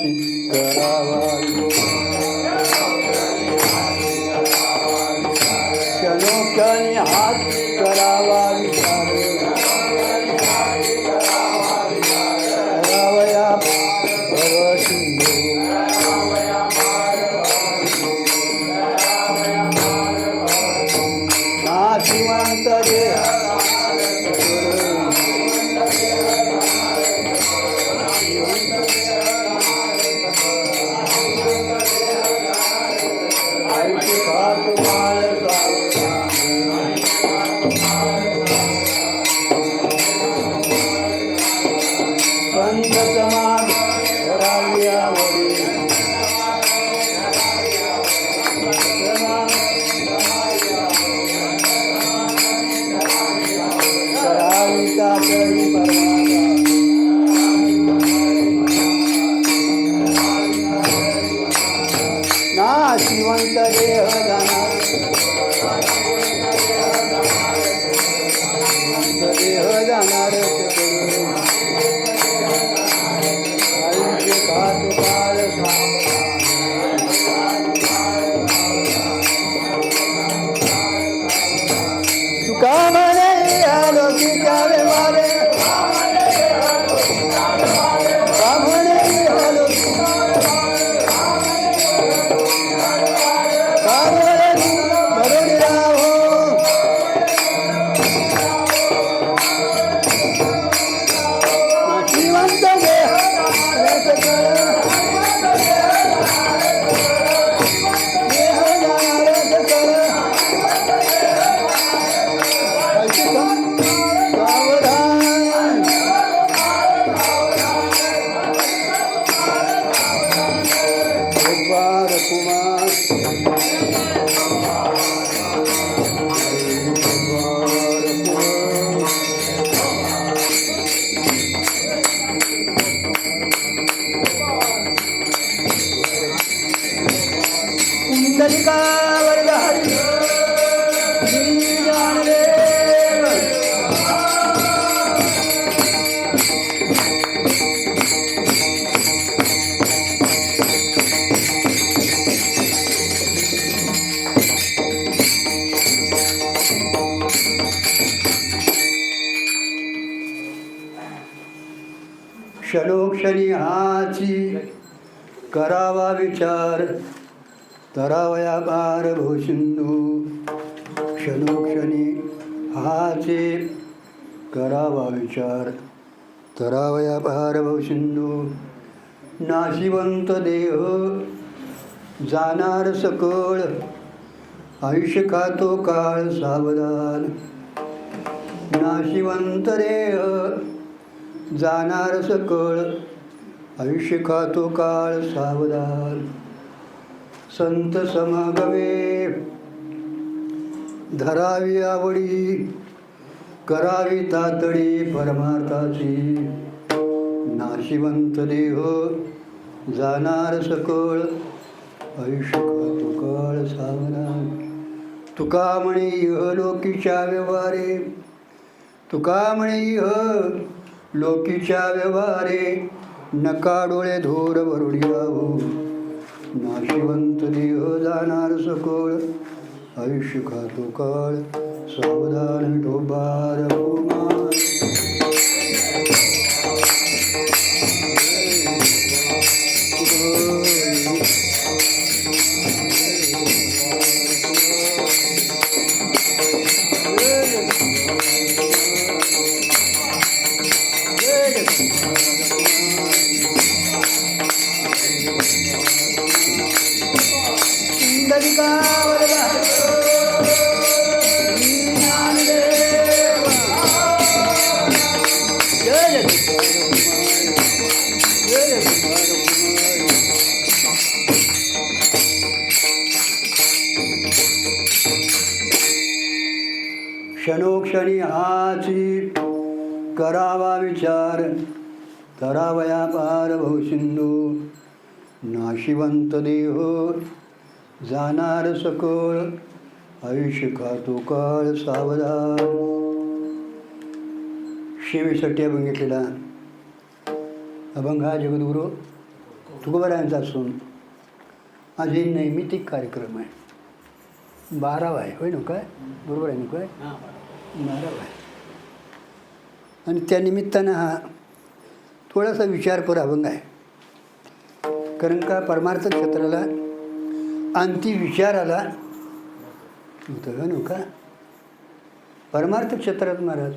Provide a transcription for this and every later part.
हाती करावा क्षणोक्षणी हाती करावा विचार करावया भवसिंधू नाशिवंत देह नाशिवंत देह जाणार आयुष्य काळ तुका म्हणे लोकीच्या व्यवहारे क्षणोक्षणी हाची करावा विचार तरावया पार भूसिंधू क्षणोक्षणी हाचे करावा विचार तरावया पार भूसिंधू नाशिवंत देह जाणार सकळ आयुष्य खातो काळ सावधान नाशिवंत देह जाणार सकळ आयुष्य खातो काळ सावधान संत समागमे धरावी आवडी करावी तातडी परमार्थाची नाशिवंत देह जाणार सकळ आयुष्य खातो काळ सावधान तुका म्हणे इह लोकीच्या व्यवहारे तुका म्हणे इह लोकीच्या व्यवहारे नका डोळे धूर वरुडी राहू नाशिवंत देह जाणार सकळ आयुष्य खातो काळ सावधान ढोबार क्षणोक्षणी हाची करावा विचार तरावया पार भवसिंधू नाशिवंत देह जाणार सकळ आयुष्य खातो काळ सावधान. शिवीसाठी अभंग घेतलेला. अभंग हा जगद्गुरू तुकोबारायांचा असून आज हे नैमित्तिक कार्यक्रम आहे. 12वा आहे होय ना काय? बरोबर आहे ना काय? 12वा आहे. आणि त्या निमित्तानं हा थोडासा विचारपर अभंग आहे. कारण का परमार्थ क्षेत्राला अंती विचाराला होतं का? परमार्थ क्षेत्रात महाराज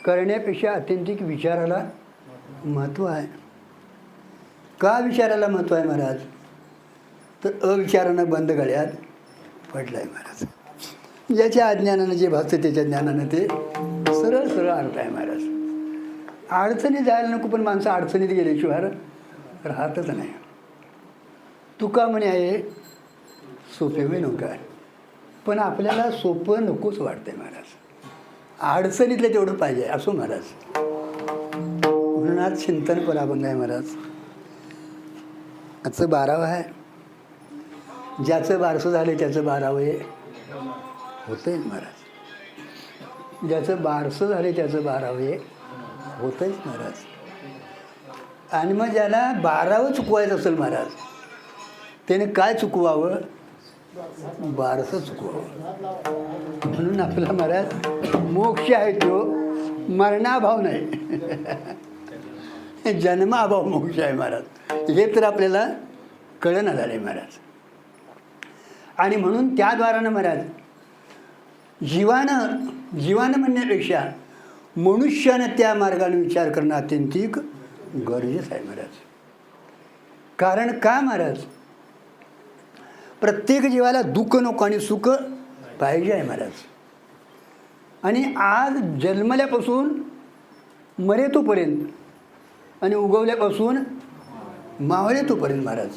करण्यापेक्षा अत्यंतिक विचाराला महत्त्व आहे. का विचाराला महत्त्व आहे महाराज? तर अविचारानं बंद गळ्यात पडलं आहे महाराज. ज्याच्या अज्ञानानं जे भासतं त्याच्या ज्ञानानं ते सरळ सरळ अर्थ आहे महाराज. अडचणीत जायला नको, पण माणसं अडचणीत गेल्याशिवाय राहतच नाही. तुका म्हणे आहे सोपे होई नका, पण आपल्याला सोपं नकोच वाटतंय महाराज. अडचणीतलं तेवढं पाहिजे असो महाराज. म्हणून आज चिंतन पर अभंग आहे महाराज. आजचं 12वं आहे. ज्याचं बारसं झालं त्याचं 12वं होतंय महाराज. ज्याचं बारसं झालं त्याचं 12वं होतंच महाराज. आणि मग ज्याला 12वं चुकवायचं असेल महाराज, त्याने काय चुकवावं? बारसं चुकवावं. म्हणून आपला महाराज मोक्ष आहे तो मरणाभाव नाही, जन्माभाव मोक्ष आहे महाराज. हे तर आपल्याला कळना झालं महाराज. आणि म्हणून त्याद्वारानं महाराज जीवानं म्हणण्यापेक्षा मनुष्यानं त्या मार्गाने विचार करणं अत्यंतिक गरजेचं आहे महाराज. कारण का महाराज? प्रत्येक जीवाला दुःख नको आणि सुख पाहिजे आहे महाराज. आणि आज जन्मल्यापासून मरेतोपर्यंत आणि उगवल्यापासून मावळेतोपर्यंत महाराज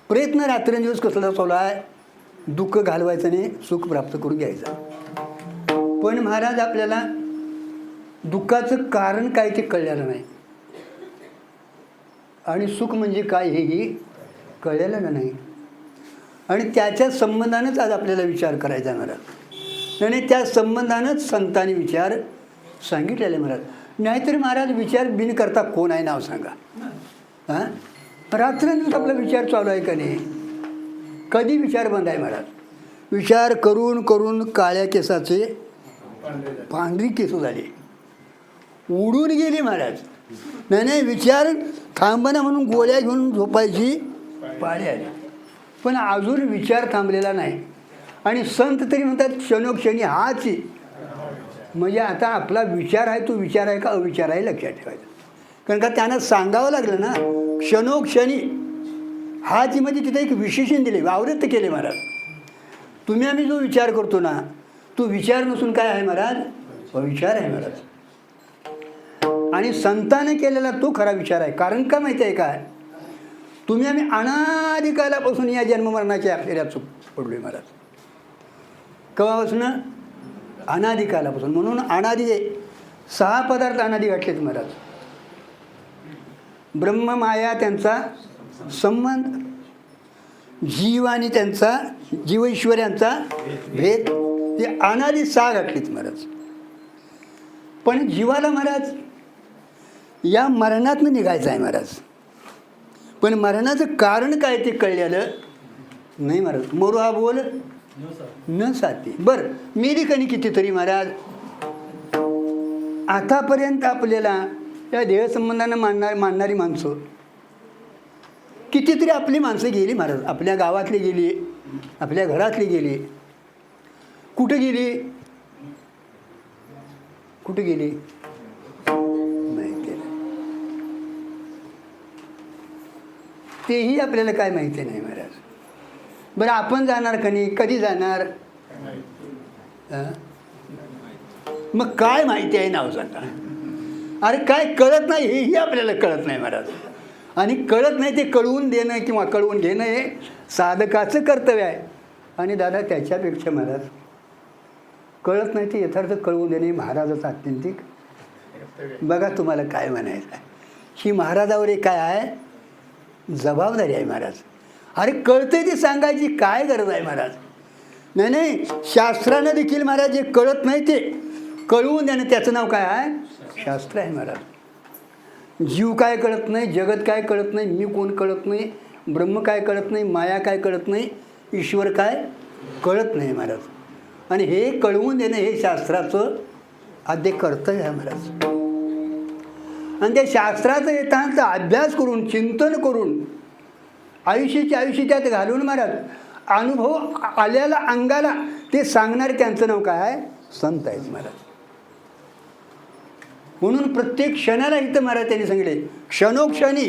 प्रयत्न रात्रंदिवस कसला चालू आहे? दुःख घालवायचं आणि सुख प्राप्त करून घ्यायचं. पण महाराज आपल्याला दुःखाचं कारण काय ते कळलेलं नाही, आणि सुख म्हणजे काय हेही कळलेलं नाही. आणि त्याच्या संबंधानंच आज आपल्याला विचार करायचा महाराज. आणि त्या संबंधानंच संतांनी विचार सांगितलेले महाराज. नाहीतर महाराज विचार बिन करता कोण आहे नाव सांगा? हां, रात्रंदिवस आपला विचार चालू आहे का नाही? कधी विचार बंद आहे महाराज? विचार करून करून काळ्या केसाचे पांढरी केस झाली, उडून गेली महाराज. नाही विचार थांबना म्हणून गोळ्या घेऊन झोपायची पाळी आली, पण अजून विचार थांबलेला नाही. आणि संत तरी म्हणतात क्षणोक्षणी हाची. म्हणजे आता आपला विचार आहे तो विचार आहे का अविचार आहे लक्षात ठेवायचं. कारण का त्यांना सांगावं लागलं ना, क्षणोक्षणी हाची. म्हणजे तिथे एक विशेषण दिले, आवृत्त केले महाराज. तुम्ही आम्ही जो विचार करतो ना, तो विचार नसून काय आहे महाराज? अविचार आहे महाराज. आणि संताने केलेला तो खरा विचार आहे. कारण का माहिती आहे काय? तुम्ही आम्ही अनादिकालापासून या जन्ममरणाच्या फेऱ्यात पडलोय महाराज. केव्हापासून? अनादिकालापासून. म्हणून अनादी 6 पदार्थ अनादी घातलेत महाराज. ब्रह्म माया त्यांचा संबंध, जीव आणि त्यांचा जीव ईश्वरांचा भेद, हे अनादी 6 घातलीत महाराज. पण जीवाला महाराज या मरणातनं निघायचं आहे महाराज. पण मरणाचं कारण काय ते कळलेलं नाही महाराज. मरू हा बोल न साथी. बरं, मेली कणी कितीतरी महाराज. आतापर्यंत आपल्याला या देहसंबंधानं मानणारी माणसं कितीतरी आपली माणसं गेली महाराज. आपल्या गावातली गेली, आपल्या घरातली गेली. कुठे गेली? कुठे गेली? माहिती नाही. तेही आपल्याला काय माहिती नाही महाराज. बरं, आपण जाणार का नाही? कधी जाणार? मग काय माहिती आहे नाव सांगा? अरे काय कळत नाही, हेही आपल्याला कळत नाही महाराज. आणि कळत नाही ते कळवून देणं किंवा कळवून घेणं हे साधकाचं कर्तव्य आहे. आणि दादा त्याच्यापेक्षा महाराज कळत नाही ते यथार्थ कळवून देणे महाराजाचं अत्यंतिक. बघा तुम्हाला काय म्हणायचं आहे, ही महाराजावर एक काय आहे जबाबदारी आहे महाराज. अरे कळतंय ते सांगायची काय गरज आहे महाराज? नाही शास्त्रानं देखील महाराज जे कळत नाही ते कळवून देणं त्याचं नाव काय आहे? शास्त्र आहे महाराज. जीव काय कळत नाही, जगत काय कळत नाही, मी कोण कळत नाही, ब्रह्म काय कळत नाही, माया काय कळत नाही, ईश्वर काय कळत नाही महाराज. आणि हे कळवून देणं हे शास्त्राचं आद्य कर्तव्य आहे महाराज. आणि त्या शास्त्राचं येताना अभ्यास करून चिंतन करून आयुष्य त्यात घालून महाराज अनुभव आल्याला अंगाला ते सांगणारे त्यांचं नाव काय आहे, संत आहेत महाराज. म्हणून प्रत्येक क्षणाला इथं महाराज त्यांनी सांगितले क्षणोक्षणी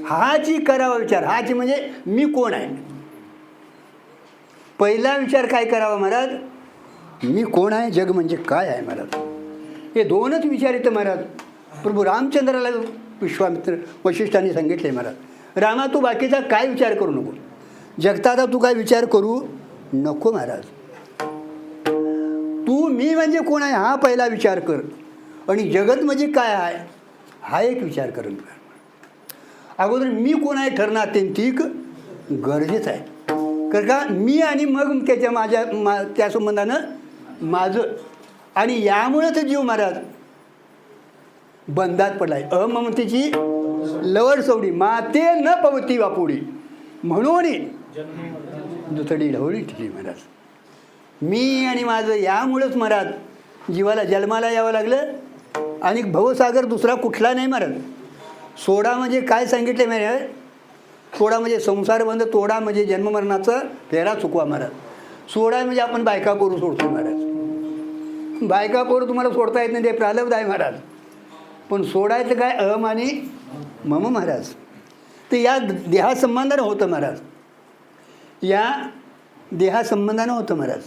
हाची करावा विचार. हाची म्हणजे मी कोण आहे. पहिला विचार काय करावा महाराज, मी कोण आहे, जग म्हणजे काय आहे महाराज. हे दोनच विचार इथं महाराज प्रभू रामचंद्राला विश्वामित्र वशिष्ठांनी सांगितले महाराज, रामा तू बाकीचा काय विचार करू नको, जगताचा तू काय विचार करू नको महाराज. तू मी म्हणजे कोण आहे हा पहिला विचार कर, आणि जगत म्हणजे काय आहे हा एक विचार करून अगोदर मी कोण आहे ठरणं अत्यंतिक गरजेचं आहे. कारण का मी आणि मग त्याच्या त्या संबंधानं माझं. आणि यामुळं तर जीव महाराज बंधात पडलाय. अममतेची लवड सोडी माते न पवती वापुडी म्हणून दुथडी ढवळी ठेवली महाराज. मी आणि माझं यामुळंच महाराज जीवाला जन्माला यावं लागलं. आणि भवसागर दुसरा कुठला नाही महाराज. सोडा म्हणजे काय सांगितले महाराज, सोडा म्हणजे संसार बंद, तोडा म्हणजे जन्ममरणाचा फेरा चुकवा महाराज. सोडा म्हणजे आपण बायका पोरू सोडतो महाराज. बायका पोरू तुम्हाला सोडता येत नाही, ते प्रालब्ध आहे महाराज. पण सोडायचं काय अहम आणि मम महाराज. ते या देहासंबंधानं होतं महाराज, या देहासंबंधानं होतं महाराज.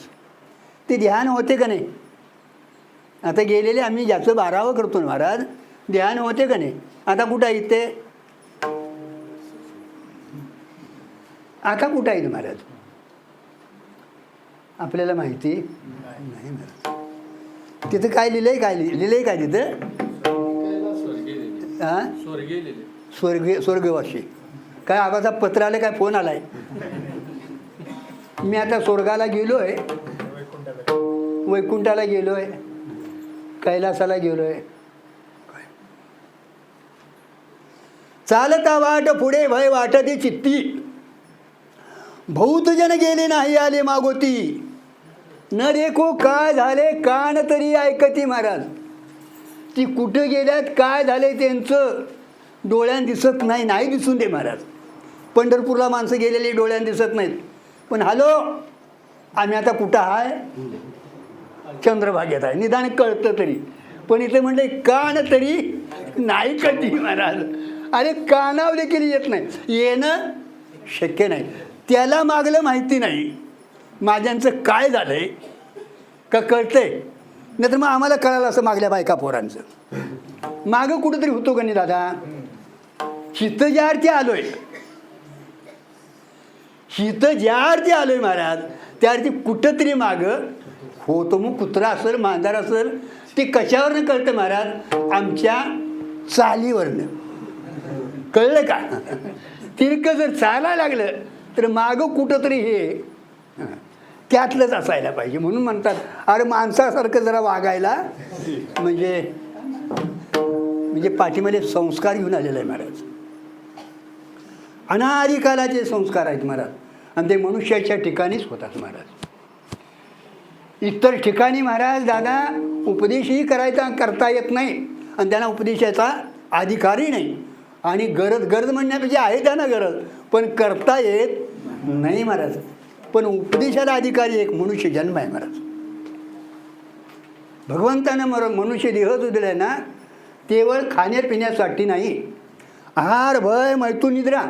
ते ध्यान होते का नाही. आता गेलेले आम्ही ज्याचं 12वं करतो ना महाराज, ध्यान होते का नाही. आता कुठं आहे ते, आता कुठं आहे महाराज आपल्याला माहिती नाही महाराज. तिथं काय लिहिलंय, काय लिहिलंय काय तिथं, हां स्वर्गवासी. काय आगाचा पत्र आलं, काय फोन आलाय. मी आता स्वर्गाला गेलो आहे, वैकुंठाला गेलो आहे, कैलासाला गेलो आहे. चालता वाट पुढे भय वाटते चित्ती, भौतजन गेले नाही आले मागोती, न देखो काय झाले कान तरी ऐकती महाराज. ती कुठं गेल्यात काय झाले त्यांचं डोळ्यान दिसत नाही, नाही दिसून दे महाराज. पंढरपूरला माणसं गेलेली डोळ्यान दिसत नाहीत, पण हॅलो आम्ही आता कुठं आहे, चंद्रभागेत आहे, निदान कळतं तरी. पण इथे म्हणले कान तरी नाही कळती महाराज. अरे कानावर देखील येत नाही, येणं शक्य नाही. त्याला मागलं माहिती नाही माझ्यांचं काय झालंय का कळतंय, नाही तर मग आम्हाला कळालं असं मागल्या बायका पोरांचं. मागं कुठंतरी होतो का नाही दादा. हिथं ज्या अर्थी आलोय, हिथं ज्या अर्थी आलोय महाराज, त्या अर्थी कुठंतरी मागं होतो. मग कुत्रा असेल मांजर असेल, ते कशावरनं कळतं महाराज, आमच्या चालीवरनं कळलं का. तिरकं जर चालायला लागलं तर मागं कुठंतरी हे त्यातलंच असायला पाहिजे. म्हणून म्हणतात अरे माणसासारखं जरा वागायला, म्हणजे पाठीमध्ये संस्कार घेऊन आलेला आहे महाराज. अनादी कालाचे संस्कार आहेत महाराज, आणि ते मनुष्याच्या ठिकाणीच होतात महाराज. इतर ठिकाणी महाराज दादा उपदेशही करता येत नाही, आणि त्यांना उपदेशाचा अधिकारही नाही. आणि गरज म्हणण्यापेक्षा आहे त्यांना गरज, पण करता येत नाही महाराज. पण उपदेशाला अधिकारी एक मनुष्य जन्म आहे महाराज. भगवंतानं मनुष्य देह जो दिलाय ना, केवळ खाण्यापिण्यासाठी नाही, आहार भय मैथून निद्रा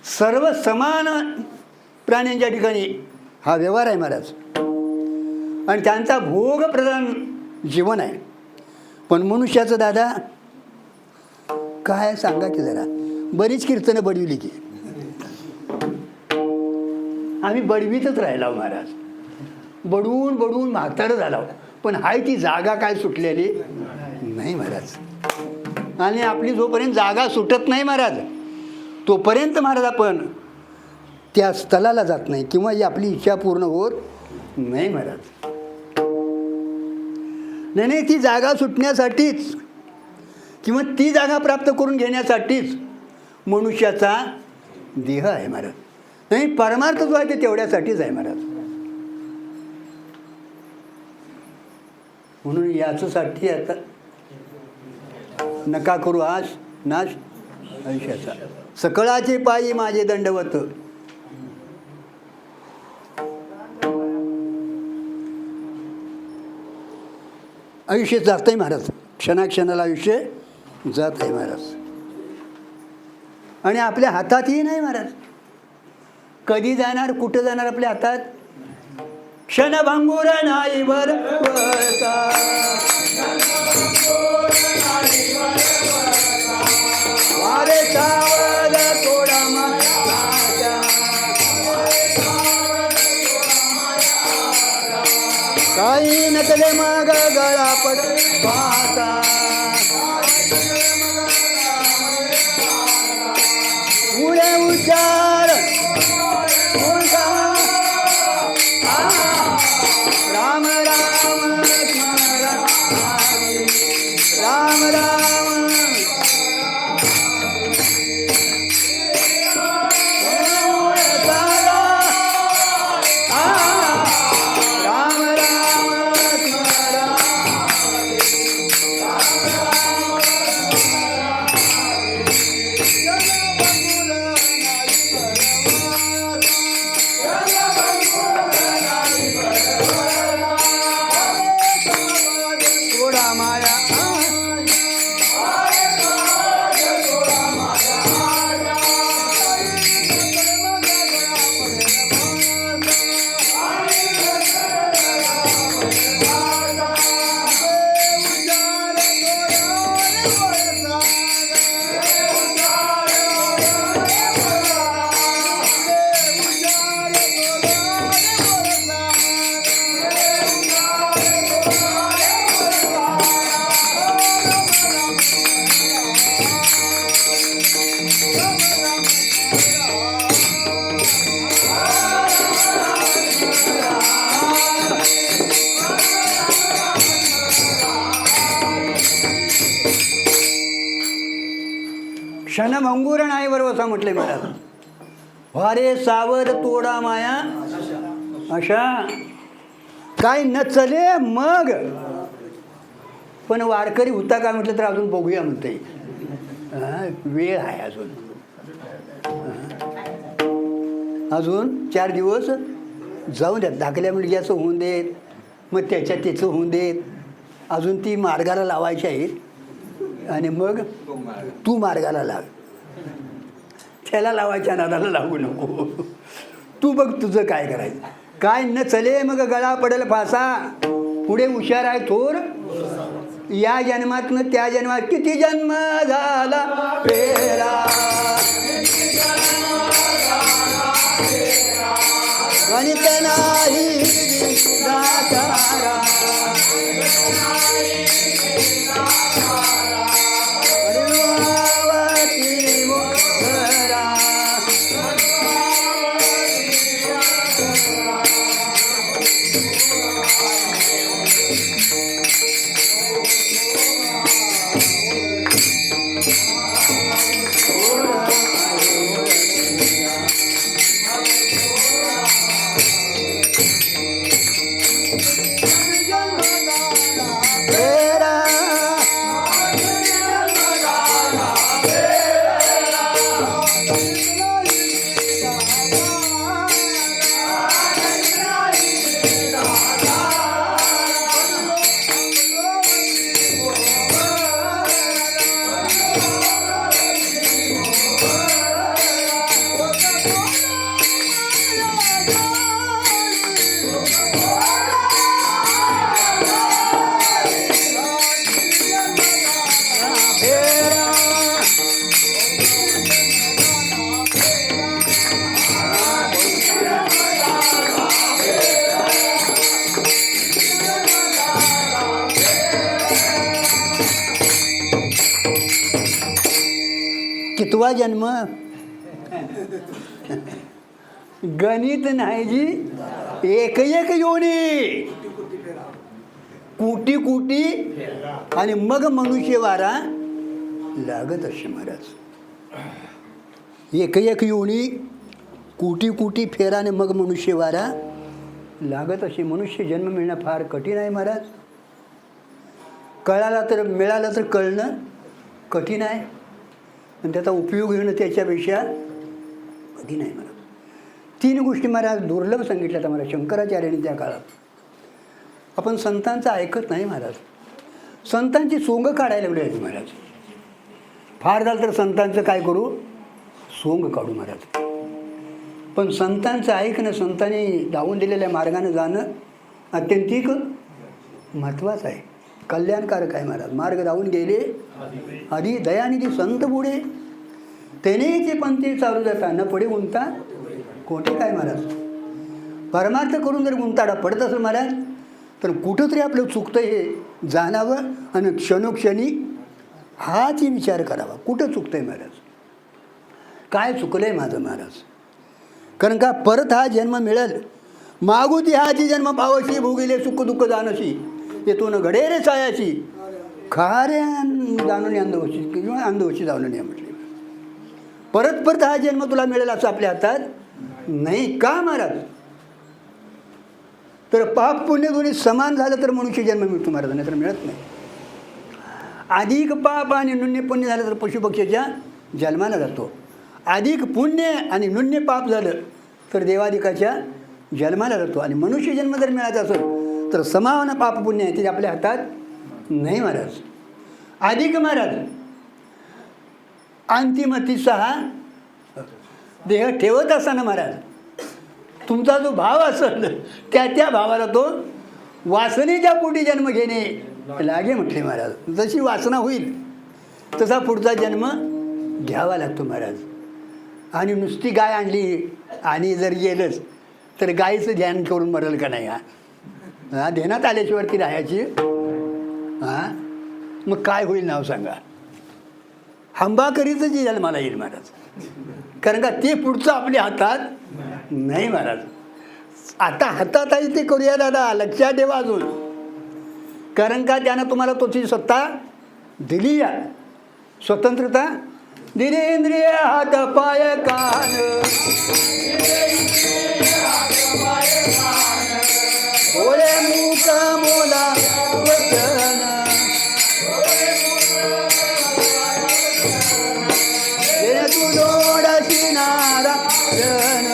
सर्व समान प्राण्यांच्या ठिकाणी हा व्यवहार आहे महाराज. आणि त्यांचा भोगप्रधान जीवन आहे. पण मनुष्याचं दादा काय सांगा की जरा, बरीच कीर्तनं बडविली की आम्ही बडवीतच राहिलो महाराज. बडवून बडवून म्हातारं झालो, पण हाय ती जागा काय सुटलेली नाही महाराज. आणि आपली जोपर्यंत जागा सुटत नाही महाराज, तोपर्यंत महाराज आपण त्या स्थळाला जात नाही, किंवा ही आपली इच्छा पूर्ण होत नाही महाराज. नाही ती जागा सुटण्यासाठीच किंवा ती जागा प्राप्त करून घेण्यासाठीच मनुष्याचा देह आहे महाराज. नाही, परमार्थ जो आहे ते तेवढ्यासाठीच आहे महाराज. म्हणून याच्यासाठी आता नका करू आश नाश आयुष्याचा, सकळाचे पायी माझे दंडवत. आयुष्य जात आहे महाराज, क्षणाक्षणाला आयुष्य जात आहे महाराज. आणि आपल्या हातातही नाही महाराज. कधी जाणार, कुठं जाणार आपल्या हातात? क्षणभंगुर नाही बरवता, वारे सावध थोडा माझा, काही नकले मग गळा पड पाहता, पुढे उच्चार राम राम राम राम क्षणभंगुर नाही बरोबर म्हटले महाराज. वारे सावध तोडा माया अशा, काय न चले मग. पण वारकरी होता का म्हटलं तर अजून बघूया म्हणते, वेळ आहे अजून. अजून 4 दिवस जाऊन द्या. धाकल्या मुलग्याचं होऊन देत, मग त्याचं होऊन देत. अजून ती मार्गाला लावायची आहेत. आणि मग तू मार्गाला लाव. त्याला लावायच्या नादाला लागू नको. तू बघ तुझं काय करायचं. काय न चले मग गळा पडेल फासा, पुढे हुशार आहे थोर. या जन्मातनं त्या जन्मात किती जन्म झाला फेरा, गणित नाही दातारा. कितवा जन्म. गणित नाही जी, एक एक योनी, कोटी कोटी. आणि मग मनुष्य वारा लागत असे महाराज. एक एक योनी कोटी कोटी फेराने मग मनुष्य वारा लागत असे. मनुष्य जन्म मिळणं फार कठीण आहे महाराज. कळाला तर मिळालं तर कळणं कठीण आहे आणि त्याचा उपयोग घेणं त्याच्यापेक्षा कठीण आहे महाराज. 3 गोष्टी महाराज दुर्लभ सांगितल्यात आम्हाला शंकराचार्यांनी त्या काळात. आपण संतांचं ऐकत नाही महाराज. संतांची सोंग काढायला लागली आहे महाराज. फार झालं तर संतांचं काय करू, सोंग काढू महाराज. पण संतांचं ऐकणं, संतांनी दावून दिलेल्या मार्गानं जाणं अत्यंतिक महत्त्वाचं आहे, कल्याणकारक आहे महाराज. मार्ग दावून गेले आधी दयानिधी संत पुढे, तेनेचे पंथी चालू जाता न पुढे गुंता कोठे काय महाराज. परमार्थ करून जर गुंताडा पडत असेल महाराज तर कुठंतरी आपलं चुकतं हे जाणावं आणि क्षणोक्षणी हाच विचार करावा, कुठं चुकतं आहे महाराज, काय चुकलं आहे माझं महाराज. कारण का परत हा जन्म मिळेल, मागुती हाची जन्म पावशी, भोगिले सुख दुःख जाणशी, येथून घडे रे छायाची, खाऱ्या जाणून अंधवशी किंवा अंधवशी जाणून म्हटले. परत परत हा जन्म तुला मिळेल असं आपल्या हातात नाही का महाराज. तर पाप पुण्य दोन्ही समान झालं तर मनुष्य जन्म मिळतो महाराज, नाही तर मिळत नाही. अधिक पाप आणि न्यून्य पुण्य झालं तर पशुपक्षीच्या जन्माला जातो. अधिक पुण्य आणि न्यून्य पाप झालं तर देवादिकाच्या जन्माला जातो. आणि मनुष्य जन्म जर मिळायचा असेल तर समान पाप पुण्य आहे ते आपल्या हातात नाही महाराज. अधिक महाराज अंतिम 6 देह ठेवत असताना महाराज तुमचा जो भाव असेल त्या भावाला तो वासनेच्या पोटी जन्म घेणे लागे म्हटले महाराज. जशी वासना होईल तसा पुढचा जन्म घ्यावा लागतो महाराज. आणि नुसती गाय आणली आणि जर गेलंच तर गायीचं ध्यान करून मरेल का नाही. हा ध्यानात आल्याशिवाय ती राहायची. हां मग काय होईल नाव सांगा. हंबाकरीचं जे जन्माला येईल महाराज. कारण का ते पुढचं आपल्या हातात नाही महाराज. आता हातात आहे ते करूया दादा, लक्षात ठेवा अजून. कारण का त्यानं तुम्हाला तोची सत्ता दिली आहे, स्वतंत्रता दिली. इंद्रिय हात पाय कान बोले मुख बोला वचन, तू डोळशी नारायण.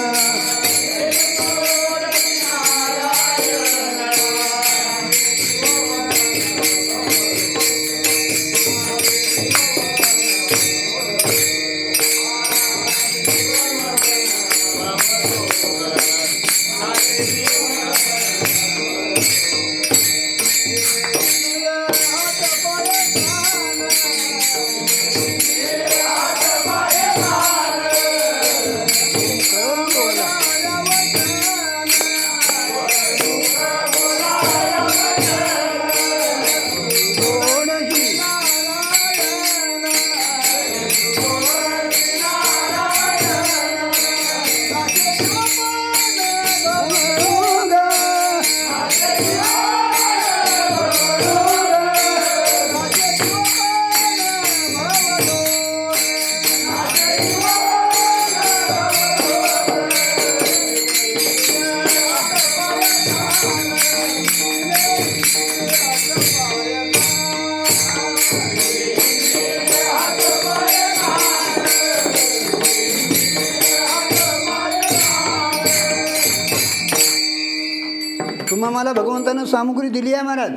तुम्हा मला भगवंतानं सामुग्री दिली आहे महाराज.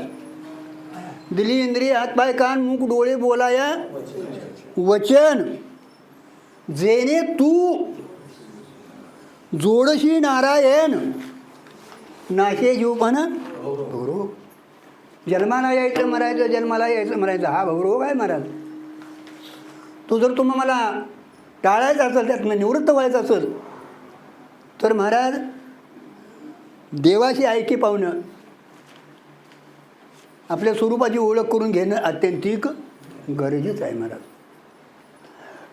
दिली इंद्रिय हात पाय कान मुख डोळे बोलाया वचन, जेणे तू जोडशी नारायण नाशे जीवपण भवरोग. जन्माला यायचं मरायचं, जन्माला यायचं मरायचं हा भवरोग आहे महाराज. तो जर तुम्हा मला टाळायचा असेल, त्यातनं निवृत्त व्हायचं असेल तर महाराज देवाशी ऐकी पावणं, आपल्या स्वरूपाची ओळख करून घेणं अत्यंतिक गरजेचं आहे महाराज.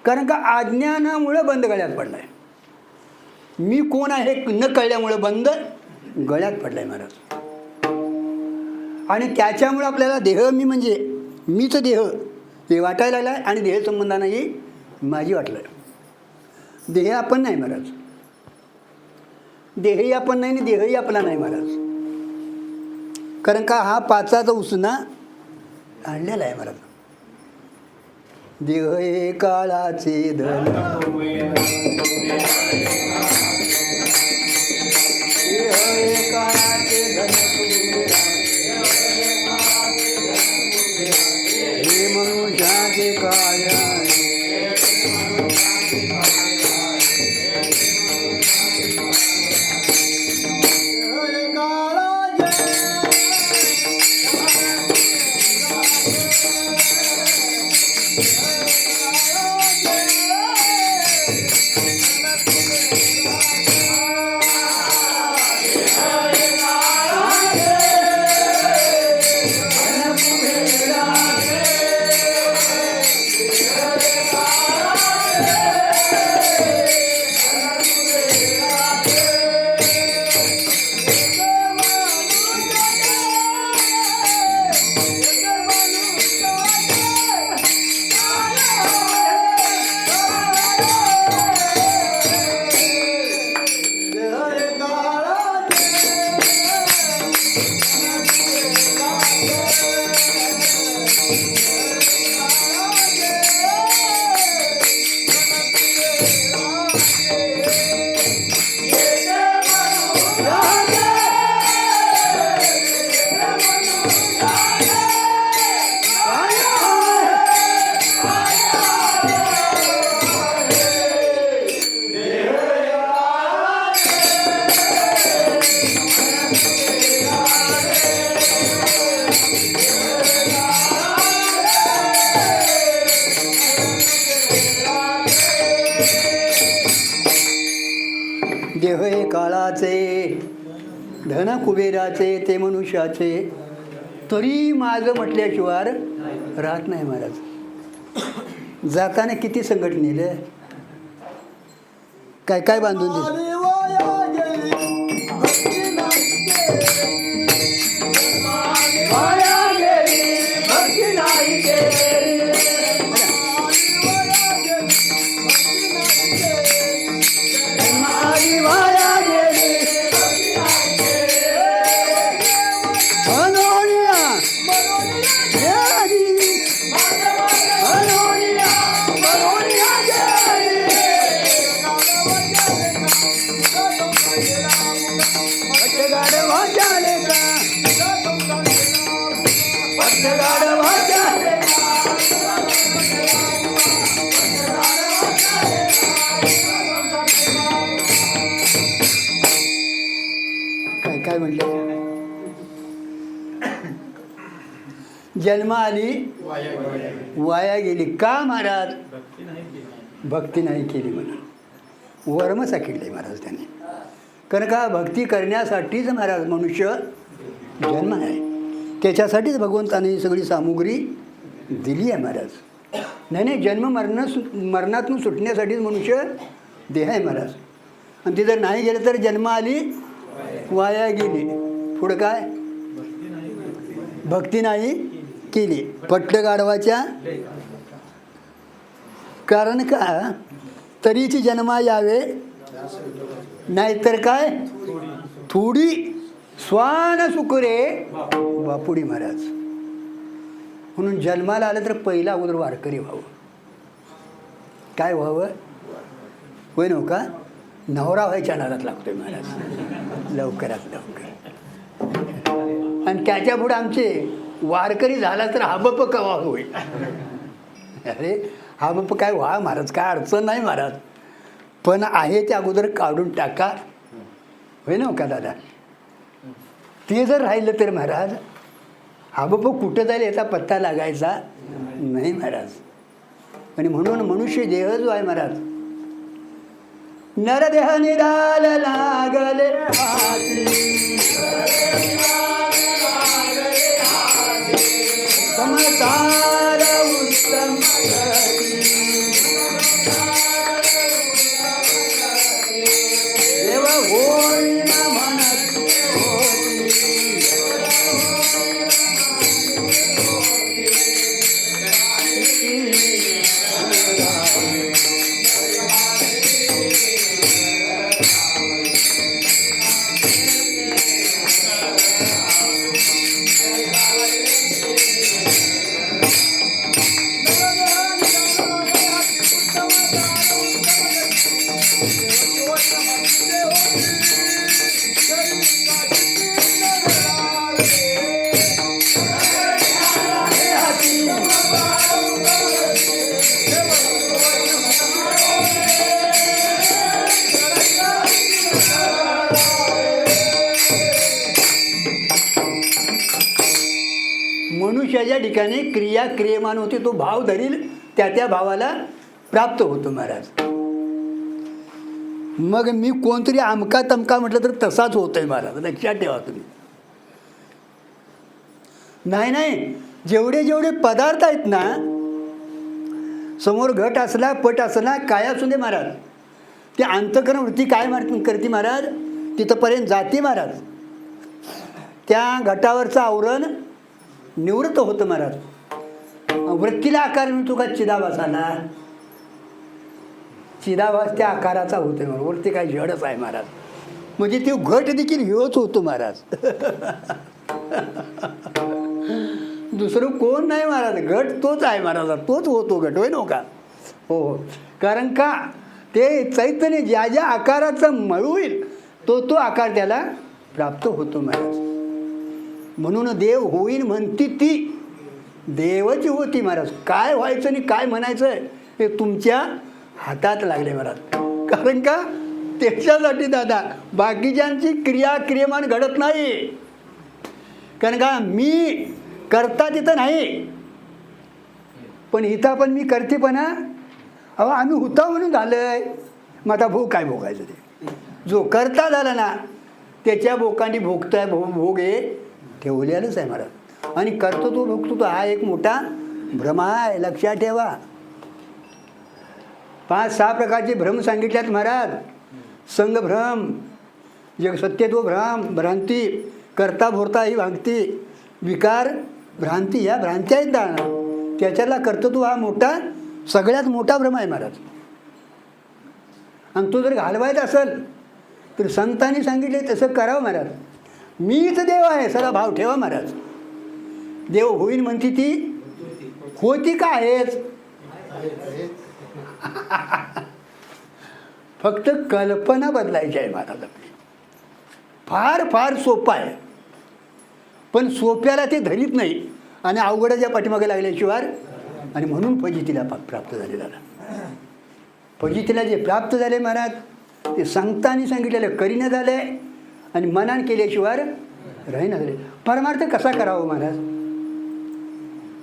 कारण का अज्ञानामुळं बंद गळ्यात पडला आहे. मी कोण आहे न कळल्यामुळं बंद गळ्यात पडला आहे महाराज. आणि त्याच्यामुळं आपल्याला देह मी म्हणजे मीच देह ते वाटायला लागलं आणि देह संबंधानेही माझी वाटलं. देह आपण नाही महाराज, देहही आपण नाही आणि देहही आपला नाही महाराज. कारण का हा पाचाचा उसना आणलेला आहे महाराज. देह हे काळाचे धन, देह हे काळाचे धन, हे मनुष्याचे काय आहे. देह हे काळाचे, धन कुबेराचे, ते मनुष्याचे, तरी माझं म्हटल्याशिवाय राहत नाही महाराज. जाताना किती संकट नेलं, काय काय बांधून दिलं. काय म्हटलं, जन्म आली वाया गेली. का महाराज, भक्ती नाही केली म्हणून. वर्म साकिडले महाराज त्यांनी. कारण का भक्ती करण्यासाठीच महाराज मनुष्य जन्म आहे, त्याच्यासाठीच भगवंताने ही सगळी सामुग्री दिली आहे महाराज. नाही जन्म मरणातून सुटण्यासाठीच मनुष्य देह आहे महाराज. आणि ते जर नाही गेलं तर जन्म आली वाया गेली. पुढं काय, भक्ती नाही केली, पट्ट गाढवाच्या. कारण का, तरीची जन्मा यावे, नाहीतर काय थोडी स्वान सुकरे बापुडी महाराज. म्हणून जन्माला आलं तर पहिला अगोदर वारकरी व्हावं. काय व्हावं, होय नव का, नवरा व्हायच्या नादात लागतोय महाराज लवकरात लवकर. आणि त्याच्या पुढे आमचे वारकरी झाला तर हाबप कवा होईल. अरे हाबप काय व्हा महाराज, काय अडचण नाही महाराज, पण आहे ते अगोदर काढून टाका. होय ना का दादा, ते जर राहिलं तर महाराज हाबप कुठं जाईल याचा पत्ता लागायचा नाही महाराज. आणि म्हणून मनुष्य देह जो आहे महाराज, नरदेह निराल लागले समतार उत्तम देव होईन म्हणत मनुष्याच्या ठिकाणी क्रिया क्रियमान होती, तो भाव धरील त्या त्या भावाला प्राप्त होतो महाराज. मग मी कोणतरी आमका तमका म्हटलं तर तसाच होतोय महाराज, लक्षात ठेवा तुम्ही. नाही नाही, जेवढे जेवढे पदार्थ आहेत ना, समोर घट असला पट असला काय असू दे महाराज, ते अंतःकरण वृत्ती काय करते महाराज, तिथंपर्यंत जाते महाराज. त्या घटावरचं आवरण निवृत्त होतं महाराज. वृत्तीला आकार मिळतो का चिदाभास आला, चिदाभास त्या आकाराचा होतो महाराज. वृत्ती काय जडच आहे महाराज, म्हणजे ते घट देखील हेच होतो महाराज. दुसरं कोण नाही महाराज, घट तोच आहे महाराज, तोच होतो घट, होय नव्हता. हो हो, कारण का ते चैतन्य ज्या ज्या आकाराचा मळ होईल तो तो आकार त्याला प्राप्त होतो महाराज. म्हणून देव होईन म्हणती ती देवाची होती महाराज. काय व्हायचं आणि काय म्हणायचं हे तुमच्या हातात लागले महाराज. कारण का त्याच्यासाठी दादा बाकीच्यांची क्रिया क्रियमान घडत नाही. कारण का मी करता तिथं नाही, पण इथं पण मी करतेपणा. अहो आम्ही हुता म्हणून झालंय, मग आता भोग काय भोगायचं. ते जो करता झाला ना त्याच्या भोगांनी भोगताय, भोग हे ठेवलेलंच आहे महाराज. आणि करतो तो भोगतो तो हा एक मोठा भ्रम आहे, लक्षात ठेवा. 5-6 प्रकारचे भ्रम सांगितल्यात महाराज. संघभ्रम, जग सत्यत्व भ्रम, भ्रांती, करता भोरता ही भांगती, विकार, भ्रांती, ह्या भ्रांती आहेत ना. त्याच्यातला कर्तृत्व हा मोठा सगळ्यात मोठा भ्रम आहे महाराज. आणि तो जर घालवायचा असेल तर संतांनी सांगितले तसं करावं महाराज. मीच देव आहे सगळा भाव ठेवा महाराज. देव होईन म्हणती ती होती का आहेच. फक्त कल्पना बदलायची आहे महाराज आपली. फार फार सोपं आहे, पण सोप्याला ते धरीत नाही आणि अवघडाच्या पाठीमागे लागल्याशिवाय. आणि म्हणून फजितीला प्राप्त झाले झाला. फजितीला जे प्राप्त झाले महाराज ते सांगताना सांगितलेलं करीनं झालंय आणि मनान केल्याशिवाय राहीना झाले. परमार्थ कसा करावा महाराज,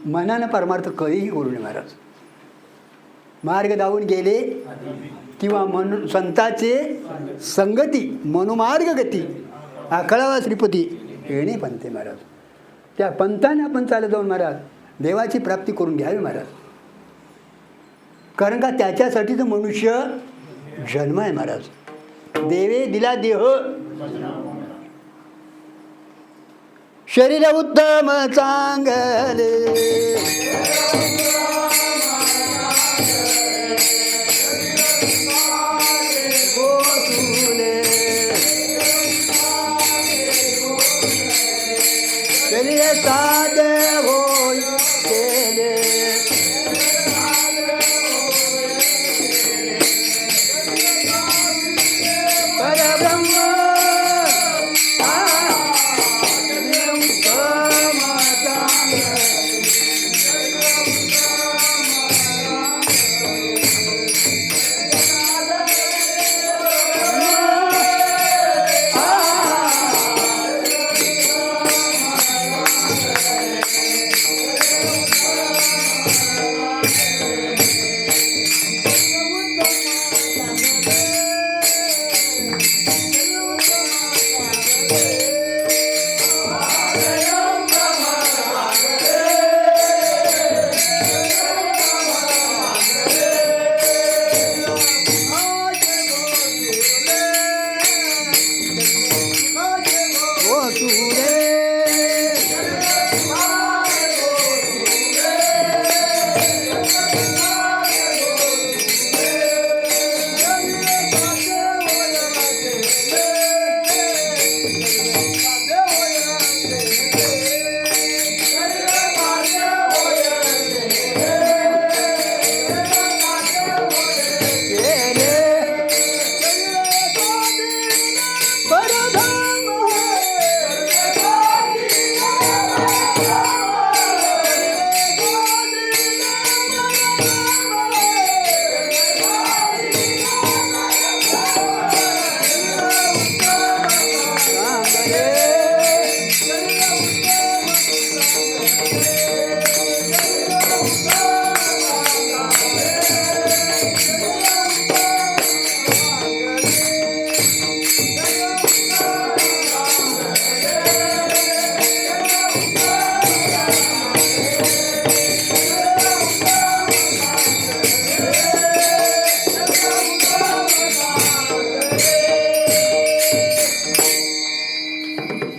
मनानं परमार्थ कधीही करू नये महाराज. मार्ग दावून गेले किंवा संताचे संगती मनोमार्ग गती आखळावा श्रीपती येणे पंथे महाराज. त्या पंथाने आपण चालत जाऊन महाराज देवाची प्राप्ती करून घ्यावी महाराज. कारण का त्याच्यासाठी तर मनुष्य जन्म आहे महाराज. देवे दिला देह, शरीर उत्तम चांगले, शरीर साधे होय केले, परब्रह्म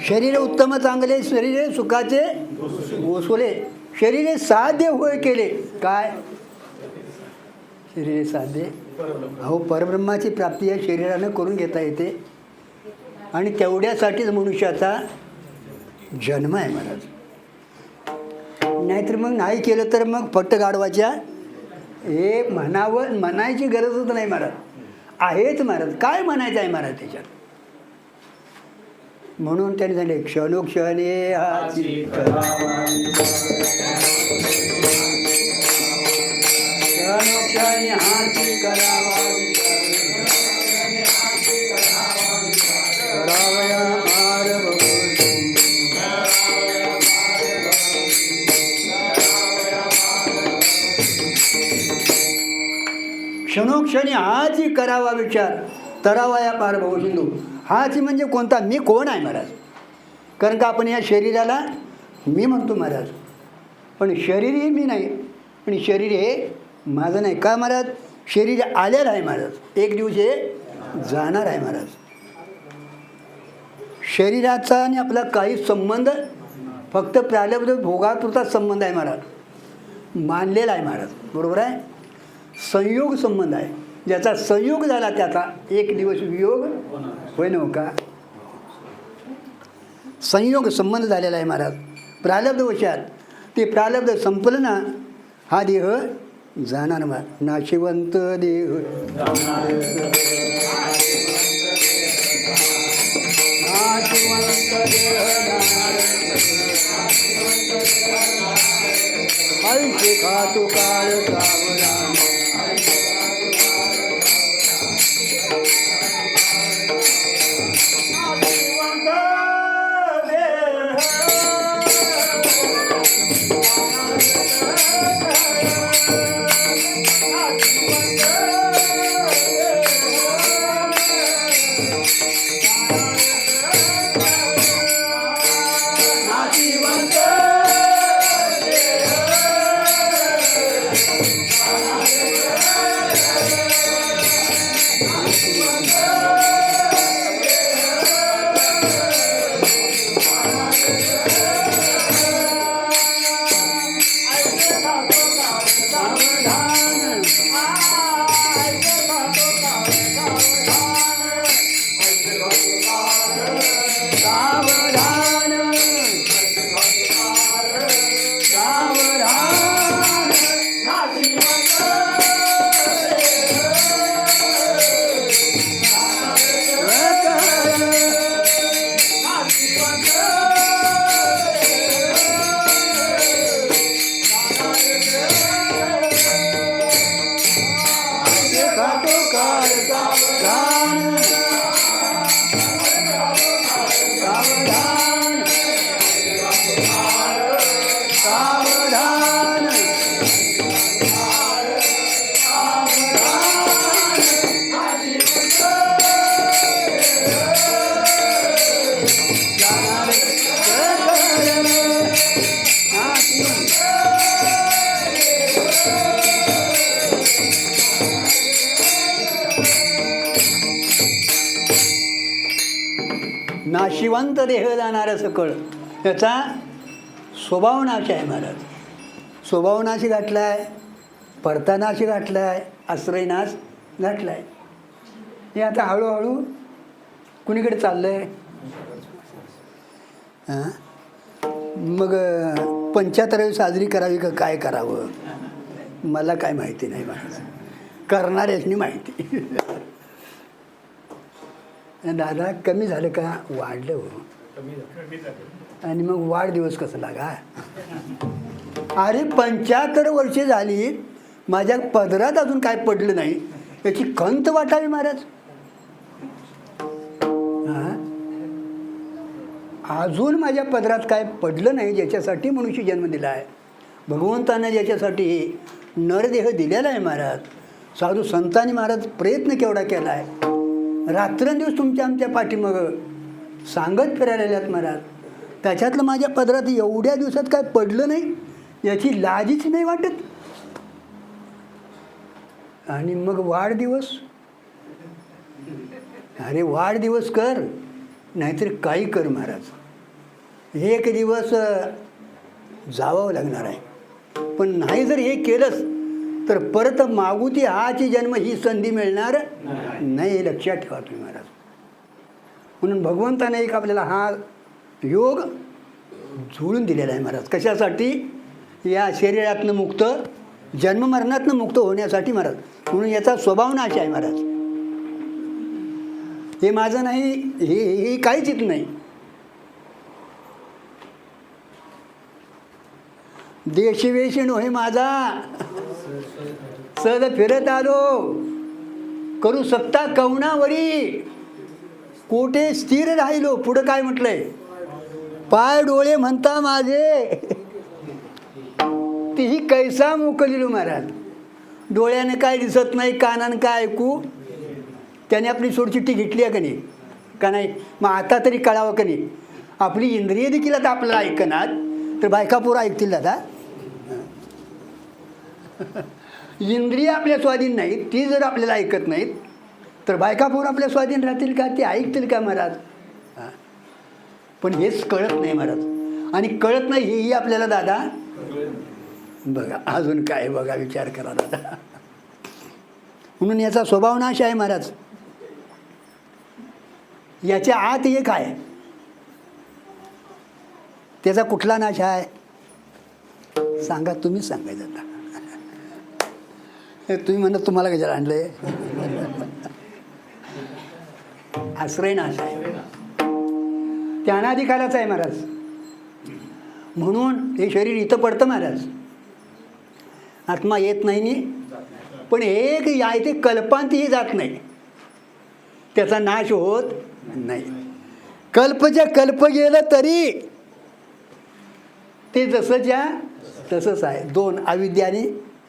शरीर उत्तम चांगले, शरीरे सुखाचे ओसवले, शरीरे साध्य होय केले. काय शरीरे साध्य? अहो परब्रह्माची प्राप्ती या शरीरानं करून घेता येते. आणि तेवढ्यासाठीच मनुष्याचा जन्म आहे महाराज. नाहीतर मग नाही केलं तर मग फट्ट गाढवाच्या हे म्हणावं, म्हणायची गरजच नाही महाराज. आहेच महाराज, काय म्हणायचं आहे महाराज त्याच्यात. म्हणून त्यांनी सांगितले क्षणोक्षणे हाती करावा, क्षणोक्षणी हाती करावा, करावया मार क्षणोक्षणी हाची करावा विचार, तरावा या पार भाऊ सिंधू. हाच म्हणजे कोणता? मी कोण आहे महाराज. कारण का आपण या शरीराला मी म्हणतो महाराज, पण शरीर हे मी नाही आणि शरीर हे माझं नाही. का महाराज? शरीर आलेलं आहे महाराज, एक दिवस हे जाणार आहे महाराज. शरीराचा आणि आपला काही संबंध फक्त प्रारब्ध भोगापुरताच संबंध आहे महाराज, मानलेला आहे महाराज. बरोबर आहे. संयोग संबंध आहे, ज्याचा संयोग झाला त्याचा एक दिवस वियोग होय नव्ह का. संयोग संबंध झालेला आहे महाराज प्रारब्ध वशात. ते प्रारब्ध संपलं ना, हा देह जाणार महाराज. नाशिवंत देह आयुष्य खातो काळ सावधान. नाशिवंत देह जाणारं सकळ, त्याचा स्वभाव नाश आहे महाराज. स्वभाव नाश घातला आहे, परता नाश घातला आहे, आश्रय नाश घातला आहे. हे आता हळूहळू कुणीकडे चाललं आहे. हां, मग 75वी साजरी करावी का काय करावं मला काय माहिती नाही महाराज, करणाऱ्यासनी माहिती. दादा कमी झालं का? वाढलं हो. आणि मग वाढदिवस कसं लागा? अरे 75 वर्षे झाली, माझ्या पदरात अजून काय पडलं नाही, याची खंत वाटावी महाराज. हां, अजून माझ्या पदरात काय पडलं नाही, ज्याच्यासाठी मनुष्य जन्म दिला आहे. भगवंतानं ज्याच्यासाठी नरदेह दिलेला आहे महाराज. साधू संतांनी महाराज प्रयत्न केवढा केला आहे. रात्रंदिवस तुमच्या आमच्या पाठीमागं सांगत फिरायला महाराज. त्याच्यातलं माझ्या पदरात एवढ्या दिवसात काय पडलं नाही, याची लाजच नाही वाटत. आणि मग वाढदिवस, अरे वाढदिवस कर नाहीतर काही कर महाराज. एक दिवस जावं लागणार आहे. पण नाही जर हे केलंच तर परत मागुती हाची जन्म ही संधी मिळणार नाही, हे लक्षात ठेवा तुम्ही महाराज. म्हणून भगवंताने एक आपल्याला हा योग जुळून दिलेला आहे महाराज. कशासाठी? या शरीरातनं मुक्त, जन्ममरणातनं मुक्त होण्यासाठी महाराज. म्हणून याचा स्वभाव नाश आहे महाराज. हे माझं नाही, हे काहीच येत नाही. देशवेश नोहे माझा, सद फिरत आलो, करू सत्ता कवनावरी, कोठे स्थिर राहिलो. पुढं काय म्हटलंय? पाय डोळे म्हणता माझे, तीही कैसा मोकलिलो महाराज. डोळ्याने काय दिसत नाही, कानानं काय ऐकू, त्याने आपली सोडचिठ्ठी घेतली आहे का नाही? का नाही? मग आता तरी कळावं का नाही? आपली इंद्रिय देखील आता आपल्याला ऐकणार, तर बायका पोरं ऐकतील दादा. इंद्रिय आपल्या स्वाधीन नाहीत, ती जर आपल्याला ऐकत नाहीत तर बायका पोरं आपल्या स्वाधीन राहतील का? ते ऐकतील का महाराज? पण हेच कळत नाही महाराज. आणि कळत नाही हेही आपल्याला दादा बघा अजून काय बघा, विचार करा दादा. म्हणून याचा स्वभाव नाश आहे महाराज. याच्या आत एक आहे, त्याचा कुठला नाश आहे सांगा? तुम्हीच सांगायचं आता. तुम्ही म्हणत तुम्हाला कशाला आणलंय? आश्रय नाश आहे, त्या अनाधिकाराचा आहे महाराज. म्हणून हे शरीर इथं पडतं महाराज. आत्मा येत नाही नी, पण एक या इथे कल्पांतही जात नाही, त्याचा नाश होत नाही. कल्पच्या कल्प गेलं तरी ते जसंच्या तसंच आहे. दोन, अविद्या आणि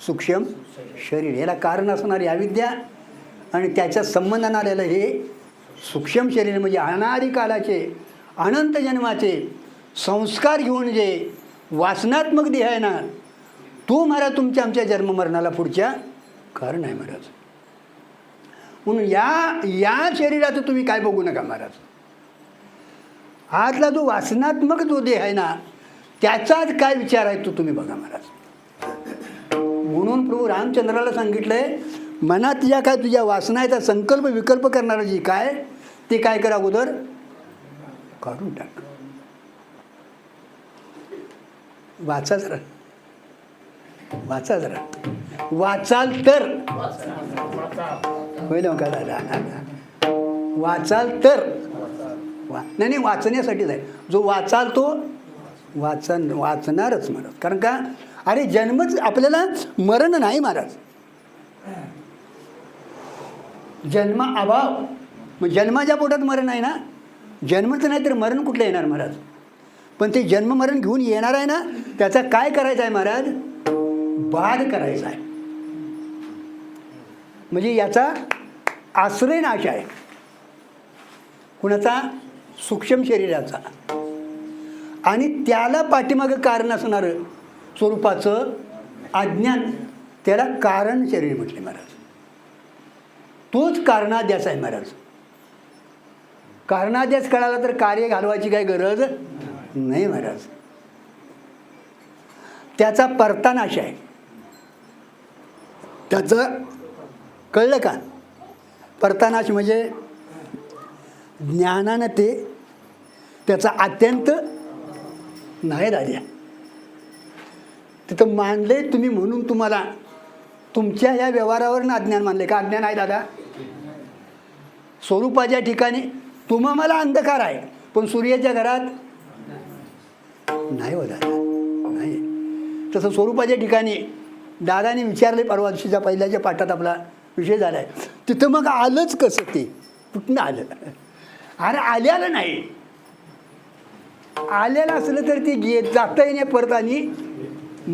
सूक्ष्म शरीर. याला कारण असणारी अविद्या आणि त्याच्या संबंधानं आलेलं हे सूक्ष्म शरीर, म्हणजे अनादी कालाचे अनंत जन्माचे संस्कार घेऊन जे वासनात्मक देह आहे ना, तो महाराज तुमच्या आमच्या जन्ममरणाला पुढच्या कारण आहे महाराज. म्हणून या शरीराचं तुम्ही काय बघू नका महाराज. आतला जो वासनात्मक जो देह आहे ना, त्याचाच काय विचार आहे तो तुम्ही बघा महाराज. म्हणून प्रभू रामचंद्राला सांगितलंय, मनात तुझ्या काय तुझ्या वासनाचा संकल्प विकल्प करणारं जी काय, ते काय करा अगोदर काढून टाक. वाचा जरा, वाचा जरा, वाचाल तर होईल का दादा? वाचाल तर नाही, वाचण्यासाठीच आहे. जो वाचाल तो वाचणारच महाराज. कारण का? अरे जन्मच आपल्याला मरण नाही महाराज. जन्म अभाव, मग जन्माच्या पोटात मरण आहे ना. जन्मच नाही तर मरण कुठलं येणार महाराज? पण ते जन्म मरण घेऊन येणार आहे ना, त्याचा काय करायचं आहे महाराज? बाध करायचा आहे. म्हणजे याचा आश्रय नाश आहे. कुणाचा? सूक्ष्म शरीराचा. आणि त्याला पाठीमागं कारण असणारं स्वरूपाचं अज्ञान, त्याला कारण शरीर म्हटले महाराज. तोच कारणाध्यास आहे महाराज. कारणाध्यास कळाला तर कार्य घालवायची काही गरज नाही महाराज. त्याचा परतानाश आहे. त्याचं कळलं का? परतानाश म्हणजे ज्ञानानं ते त्याचा अत्यंत नाही राजा. तिथं मानले तुम्ही म्हणून तुम्हाला तुमच्या या व्यवहारावरनं अज्ञान मानले का? अज्ञान आहे दादा. स्वरूपाच्या ठिकाणी मला अंधकार आहे, पण सूर्याच्या घरात नाही हो दादा, नाही. तसं स्वरूपाच्या ठिकाणी दादाने विचारले, परवा दिवशीच्या पहिल्याच्या पाठात आपला विषय झाला आहे. तिथं मग आलंच कसं? ते कुठनं आलं? अरे आल्याला नाही. आलेलं असलं तर ते जाता येणे परत. आणि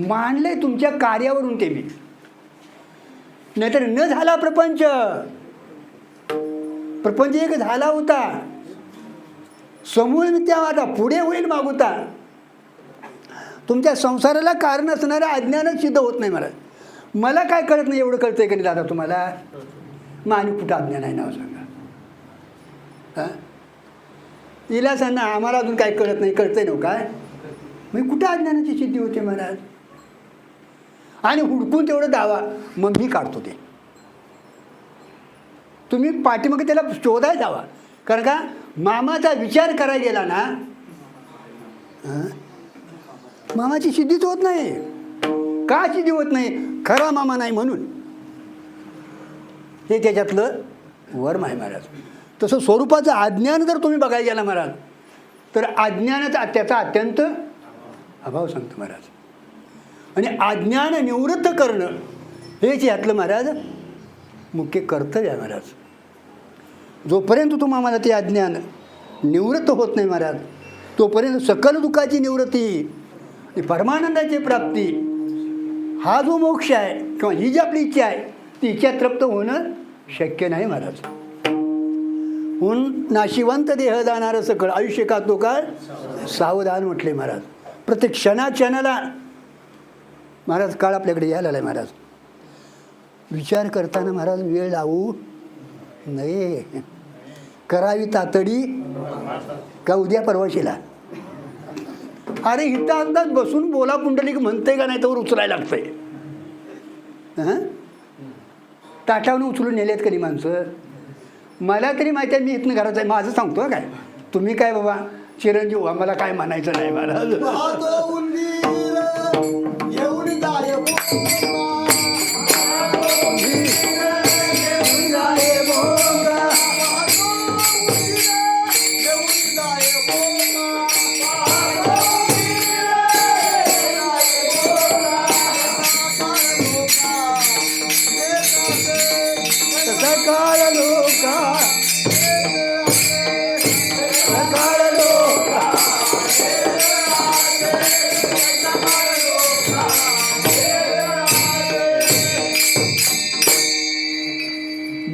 मानले तुमच्या कार्यावरून ते मी, नाहीतर न झाला प्रपंच. प्रपंच एक झाला होता, समूळ मिथ्या आता पुढे होईल मागुता. तुमच्या संसाराला कारण असणारं अज्ञानच सिद्ध होत नाही मला. मला काय कळत नाही एवढं कळतंय का नाही दादा तुम्हाला? मग आणि कुठं अज्ञान आहे नाव सांगा. हिला सांग ना, आम्हाला अजून काय कळत नाही, कळतंय नव्ह काय? मग कुठं अज्ञानाची सिद्धी होते महाराज? आणि हुडकून तेवढं दावा, मग मी काढतो ते. तुम्ही पाठीमागे त्याला शोधाय जावा. कारण का मामाचा विचार करायला गेला ना, मामाची सिद्धीच होत नाही. का सिद्धी होत नाही? खरा मामा नाही म्हणून. हे त्याच्यातलं वर्म आहे महाराज. तसं स्वरूपाचं अज्ञान जर तुम्ही बघायला गेला महाराज, तर अज्ञानाचा त्याचा अत्यंत अभाव सांगतो महाराज. आणि अज्ञान निवृत्त करणं हेच यातलं महाराज मुख्य कर्तव्य आहे महाराज. जोपर्यंत तुम्हाला ते अज्ञान निवृत्त होत नाही महाराज, तोपर्यंत सकल दुःखाची निवृत्ती आणि परमानंदाची प्राप्ती हा जो मोक्ष आहे, किंवा ही जी आपली इच्छा आहे, ती इच्छा तृप्त होणं शक्य नाही महाराज. म्हणून नाशिवंत देह जाणारं सकळ आयुष्य का तो काळ सावधान म्हटले महाराज. प्रत्येक क्षणाला महाराज काळ आपल्याकडे यायला आहे महाराज. विचार करताना महाराज वेळ लावू नये. करावी तातडी का उद्या परवाशीला. अरे इथं अंदाज बसून बोला पुंडलिक म्हणते का नाही तर उचलायला लागतंय. ताटावून उचलून नेलेत कधी माणसं? मला तरी माहिती आहे, मी इथनं घराचं आहे, माझं सांगतो काय. तुम्ही काय बाबा चिरंजीव, आम्हाला काय म्हणायचं नाही महाराज.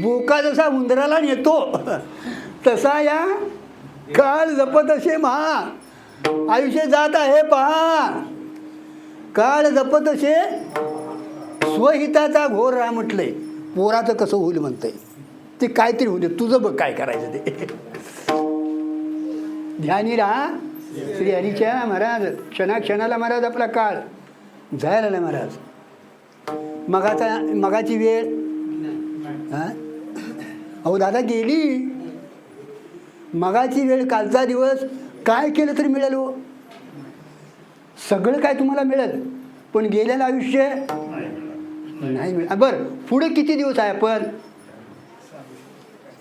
बोका जसा उंदराला नेतो तसा या काळ जपत असे महा. आयुष्य जात आहे पहा. काळ जपत असे स्वहिताचा घोर राह म्हटलंय. पोराचं कसं होईल म्हणतंय, ते काहीतरी होऊ दे, तुझं बघ काय करायचं ते. ध्यानी राहा श्री हरीच्या महाराज. क्षणाक्षणाला महाराज आपला काळ जायला नाही महाराज. मगाची वेळ अहो दादा गेली. मगाची वेळ, कालचा दिवस काय केलं तरी मिळेल हो. सगळं काय तुम्हाला मिळेल, पण गेलेलं आयुष्य नाही मिळेल. बरं पुढे किती दिवस आहे आपण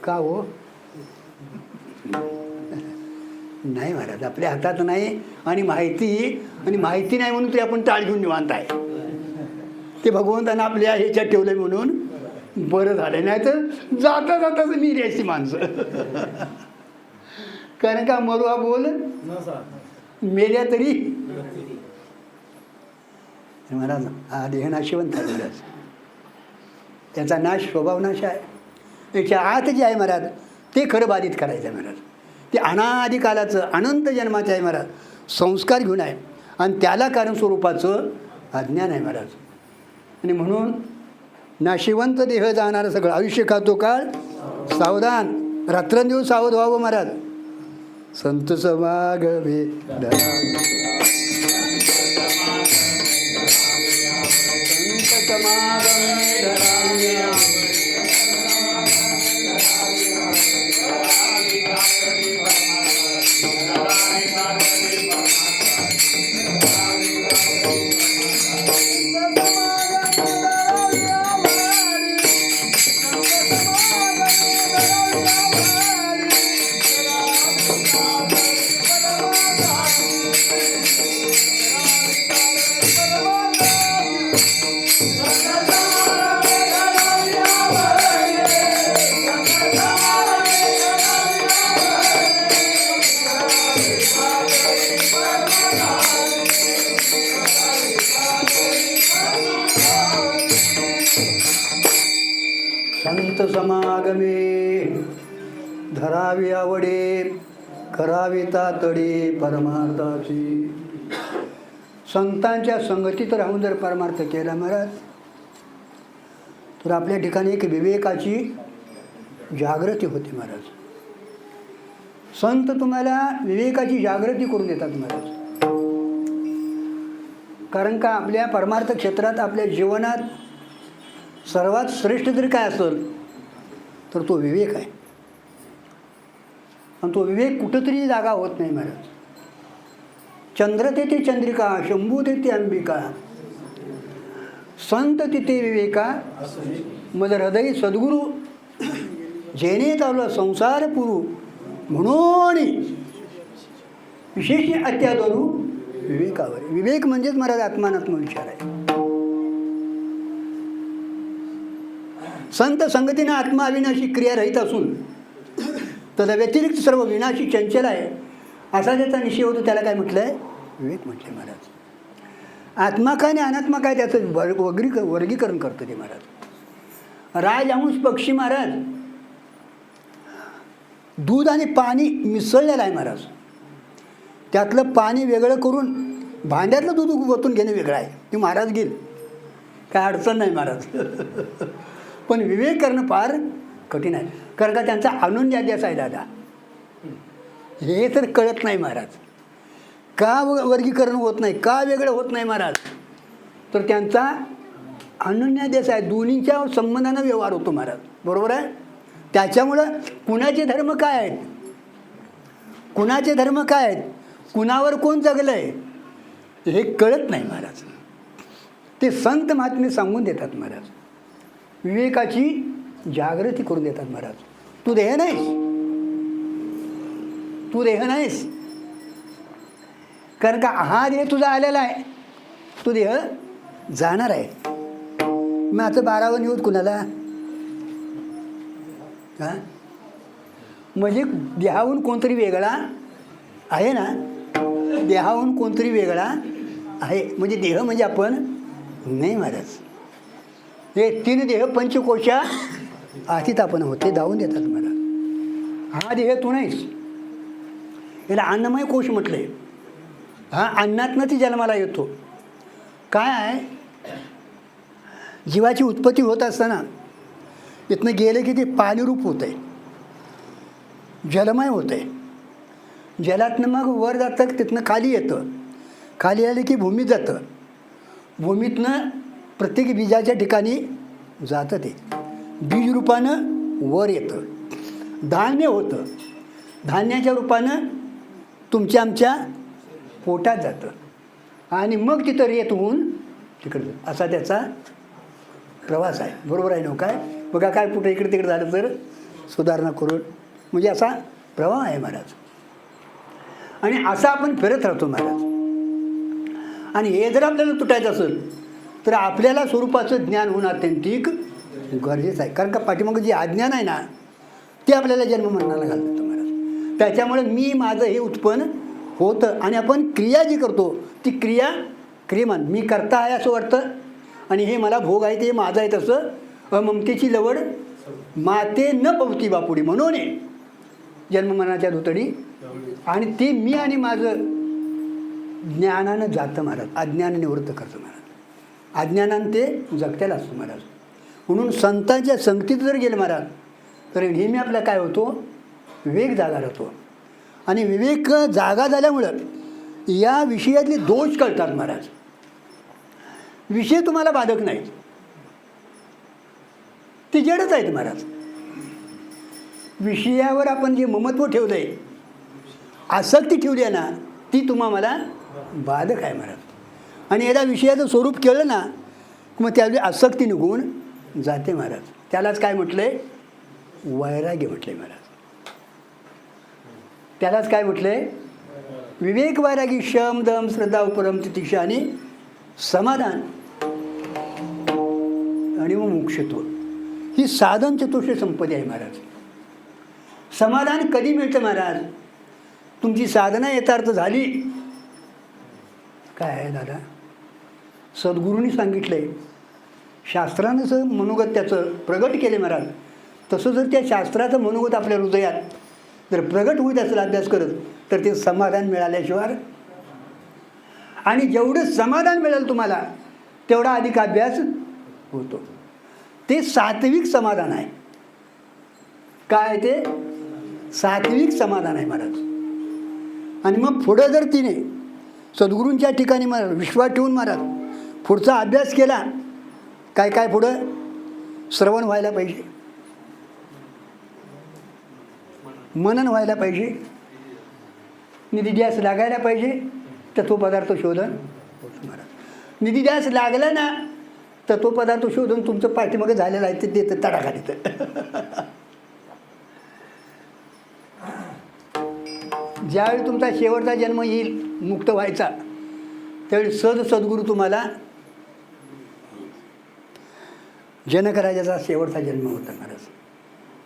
का हो? नाही महाराज, आपल्या हातात नाही. आणि माहिती नाही म्हणून तरी आपण टाळ घेऊन निवांत आहे. ते भगवंतानं आपल्या ह्याच्यात ठेवलंय म्हणून बरं झालं. नाही तर जाता जाताच मी द्यायची माणसं. कारण का मरू हा बोल मेल्या तरी. महाराज हा देह नाशिवंत आहे महाराज. त्याचा नाश स्वभाव नाश आहे. त्याच्या आत जे आहे महाराज ते खरं बाधित करायचं आहे महाराज. ते अनादि कालाचं अनंत जन्माचं आहे महाराज. संस्कार घेऊन आहे आणि त्याला कारण स्वरूपाचं अज्ञान आहे महाराज. आणि म्हणून नाशिवंत देह जाणारं सगळं आयुष्य खातो काळ सावधान. रात्रंदिवस सावध व्हावं महाराज. संत समागमे संत समागमे धरावी आवडे करावी तातडी परमार्थाची. संतांच्या संगतीत राहून जर परमार्थ केला महाराज तर आपल्या ठिकाणी एक विवेकाची जागृती होती महाराज. संत तुम्हाला विवेकाची जागृती करून देतात महाराज. कारण का आपल्या परमार्थ क्षेत्रात आपल्या जीवनात सर्वात श्रेष्ठ जरी काय असेल तर तो विवेक आहे. आणि तो विवेक कुठंतरी जागा होत नाही महाराज. चंद्र तेथे चंद्रिका, शंभू तेथे अंबिका, संत तिथे विवेका, मज हृदय सद्गुरू, जेने चालू संसार पुरू, म्हणून विशेष अत्यादरू विवेकावर. विवेक म्हणजेच महाराज आत्मानात्म विचार आहे. संत संगतीनं आत्मा अविनाशी क्रिया रहित असून तदा व्यतिरिक्त सर्व विनाशी चंचल आहे असा ज्याचा निश्चय होतो त्याला काय म्हटलं आहे? विवेक म्हटले महाराज. आत्मा काय आणि अनात्मा काय त्याचं वर्गीकरण करतं ते महाराज. राजहंस पक्षी महाराज दूध आणि पाणी मिसळलेलं आहे महाराज. त्यातलं पाणी वेगळं करून भांड्यातलं दूध ओतून घेणं वेगळं आहे. ते महाराज घेईल, काय अडचण नाही महाराज. पण विवेक करणं फार कठीण आहे. कारण का त्यांचा अनुन्याद्यास आहे दादा. हे तर कळत नाही महाराज. का वर्गीकरण होत नाही, का वेगळं होत नाही महाराज, तर त्यांचा अनुन्याद्यास आहे. दोन्हींच्या संबंधानं व्यवहार होतो महाराज. बरोबर आहे. त्याच्यामुळं कुणाचे धर्म काय आहेत, कुणाचे धर्म काय आहेत, कुणावर कोण जगलं आहे हे कळत नाही महाराज. ते संत महात्मे सांगून देतात महाराज. विवेकाची जागृती करून देतात महाराज. तू देह नाहीस, तू देह नाहीस. कारण का हा देह तुझा आलेला आहे, तू देह जाणार आहे. मग आता 12वर निवड कुणाला हां, म्हणजे देहाहून कोणतरी वेगळा आहे ना, देहाहून कोणतरी वेगळा आहे. म्हणजे देह म्हणजे आपण नाही महाराज. हे 3 देह पंचकोशा आतीत आपण होते दावून देतात महाराज. हा देह तू नाहीस. याला अन्नमय कोश म्हटलंय. हा अन्नातनं ती जन्माला येतो. काय आहे, जीवाची उत्पत्ती होत असताना इथनं गेलं की ते पाणीरूप होतं आहे, जलमय होतं आहे. जलातनं मग वर जातं, तिथनं खाली येतं, खाली आलं की भूमीत जातं, भूमीतनं प्रत्येक बीजाच्या ठिकाणी जातं. ते बीज रूपानं वर येतं, धान्य होतं, धान्याच्या रूपानं तुमच्या आमच्या पोटात जातं आणि मग तिथं रेत होऊन तिकडं. असा त्याचा प्रवास आहे. बरोबर आहे ना. काय बघा, काय कुठं इकडे तिकडे झालं तर सुधारणा करून, म्हणजे असा प्रवाह आहे महाराज. आणि असा आपण फिरत राहतो महाराज. आणि हे जर आपल्याला तुटायचं असेल तर आपल्याला स्वरूपाचं ज्ञान होणं अत्यंतिक गरजेचं आहे. कारण का पाठीमागं जे अज्ञान आहे ना ते आपल्याला जन्ममरणाला घालतं महाराज. त्याच्यामुळे मी माझं हे उत्पन्न होतं. आणि आपण क्रिया जी करतो ती क्रियमान मी करता आहे असं वाटतं. आणि हे मला भोग आहे, ते माझं आहे, तसं ममतेची लवड माते न पवती बापुडी, म्हणून जन्ममरणाच्या धुतडी. आणि ती मी आणि माझं ज्ञानानं जातं महाराज. अज्ञान निवृत्त करतं महाराज. अज्ञानानं ते जगत्याला असतं महाराज. म्हणून संतांच्या संगतीत जर गेलं महाराज तर नेहमी आपला काय होतो, विवेक जागा राहतो. आणि विवेक जागा झाल्यामुळं या विषयातले दोष कळतात महाराज. विषय तुम्हाला बाधक नाहीत, ते जडच आहेत महाराज. विषयावर आपण जे ममत्व ठेवलं आहे, आसक्ती ठेवली आहे ना, ती तुम्हाला बाधक आहे महाराज. आणि याला विषयाचं स्वरूप केलं ना मग त्यावेळी आसक्ती निघून जाते महाराज. त्यालाच काय म्हटलंय, वैराग्य म्हटलंय महाराज. त्यालाच काय म्हटलंय, विवेक वैरागी शम दम श्रद्धा उपरम तितिक्षा आणि समाधान आणि मग मोक्षत्व. ही साधन चतुष्ट संपत्ती आहे महाराज. समाधान कधी मिळतं महाराज, तुमची साधना यथार्थ झाली. काय आहे दादा, सद्गुरूंनी सांगितलंय, शास्त्रानं जर मनोगत त्याचं प्रगट केले महाराज, तसं जर त्या शास्त्राचं मनोगत आपल्या हृदयात जर प्रगट होईल असेल अभ्यास करत तर ते समाधान मिळाल्याशिवाय. आणि जेवढं समाधान मिळेल तुम्हाला तेवढा अधिक अभ्यास होतो. ते सात्विक समाधान आहे. काय ते सात्विक समाधान आहे महाराज. आणि मग पुढं जर तिने सद्गुरूंच्या ठिकाणी महाराज विश्वास ठेवून महाराज पुढचा अभ्यास केला, काय काय पुढं श्रवण व्हायला पाहिजे, मनन व्हायला पाहिजे, निधिध्यास लागायला पाहिजे, तर तो पदार्थ शोधन होतो महाराज. निधिध्यास लागला ना तर तो पदार्थ शोधून तुमचं पाठीमागे झालेलं आहे ते देतं तडाखा देतं. ज्यावेळी तुमचा शेवटचा जन्म येईल मुक्त व्हायचा, त्यावेळी सद्गुरू तुम्हाला जनकराजाचा शेवटचा जन्म होता महाराज.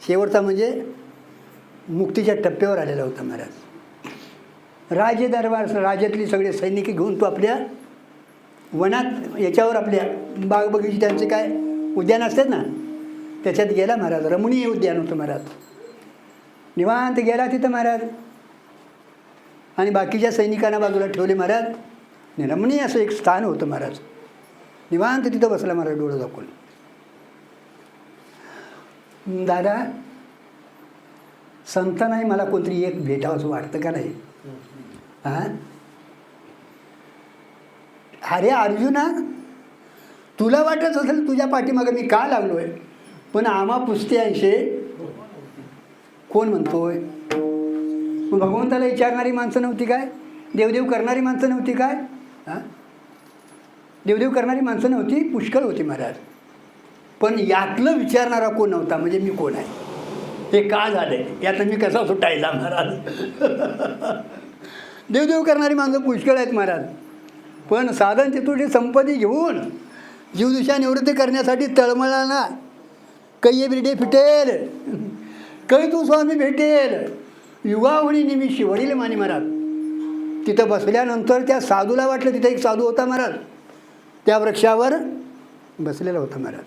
शेवटचा म्हणजे मुक्तीच्या टप्प्यावर आलेला होता महाराज. राज्य दरबार राज्यातली सगळे सैनिक घेऊन तो आपल्या वनात याच्यावर आपल्या बागबगीची त्यांचे काय उद्यान असतात ना त्याच्यात गेला महाराज. रमणीय उद्यान होतं महाराज. निवांत गेला तिथं महाराज आणि बाकीच्या सैनिकांना बाजूला ठेवले महाराज. रमणीय असं एक स्थान होतं महाराज. निवांत तिथं बसला महाराज डोळं दाखवून. दादा संत नाही मला कोणतरी एक भेटावं असं वाटतं का नाही? हां अरे अर्जुना, तुला वाटत असेल तुझ्या पाठीमागं मी का लागलो आहे, पण आम्हा पुस्त्यांशे कोण म्हणतोय? मग भगवंताला विचारणारी माणसं नव्हती काय? देवदेव करणारी माणसं नव्हती काय? हां देवदेव करणारी माणसं नव्हती, पुष्कळ होती महाराज. पण यातलं विचारणारा कोण नव्हता, म्हणजे मी कोण आहे, हे का झालंय, यातलं मी कसा सुटायला महाराज. देवदेव करणारी माणसं पुष्कळ आहेत महाराज. पण साधन चतुर्थी संपत्ती घेऊन जीवदिशा निवृत्ती करण्यासाठी तळमळाला कै बिरडे फिटेल, कै तू स्वामी भेटेल, युगावणी निमिषी वडील मानी महाराज. तिथं बसल्यानंतर त्या साधूला वाटलं, तिथं एक साधू होता महाराज, त्या वृक्षावर बसलेला होता महाराज.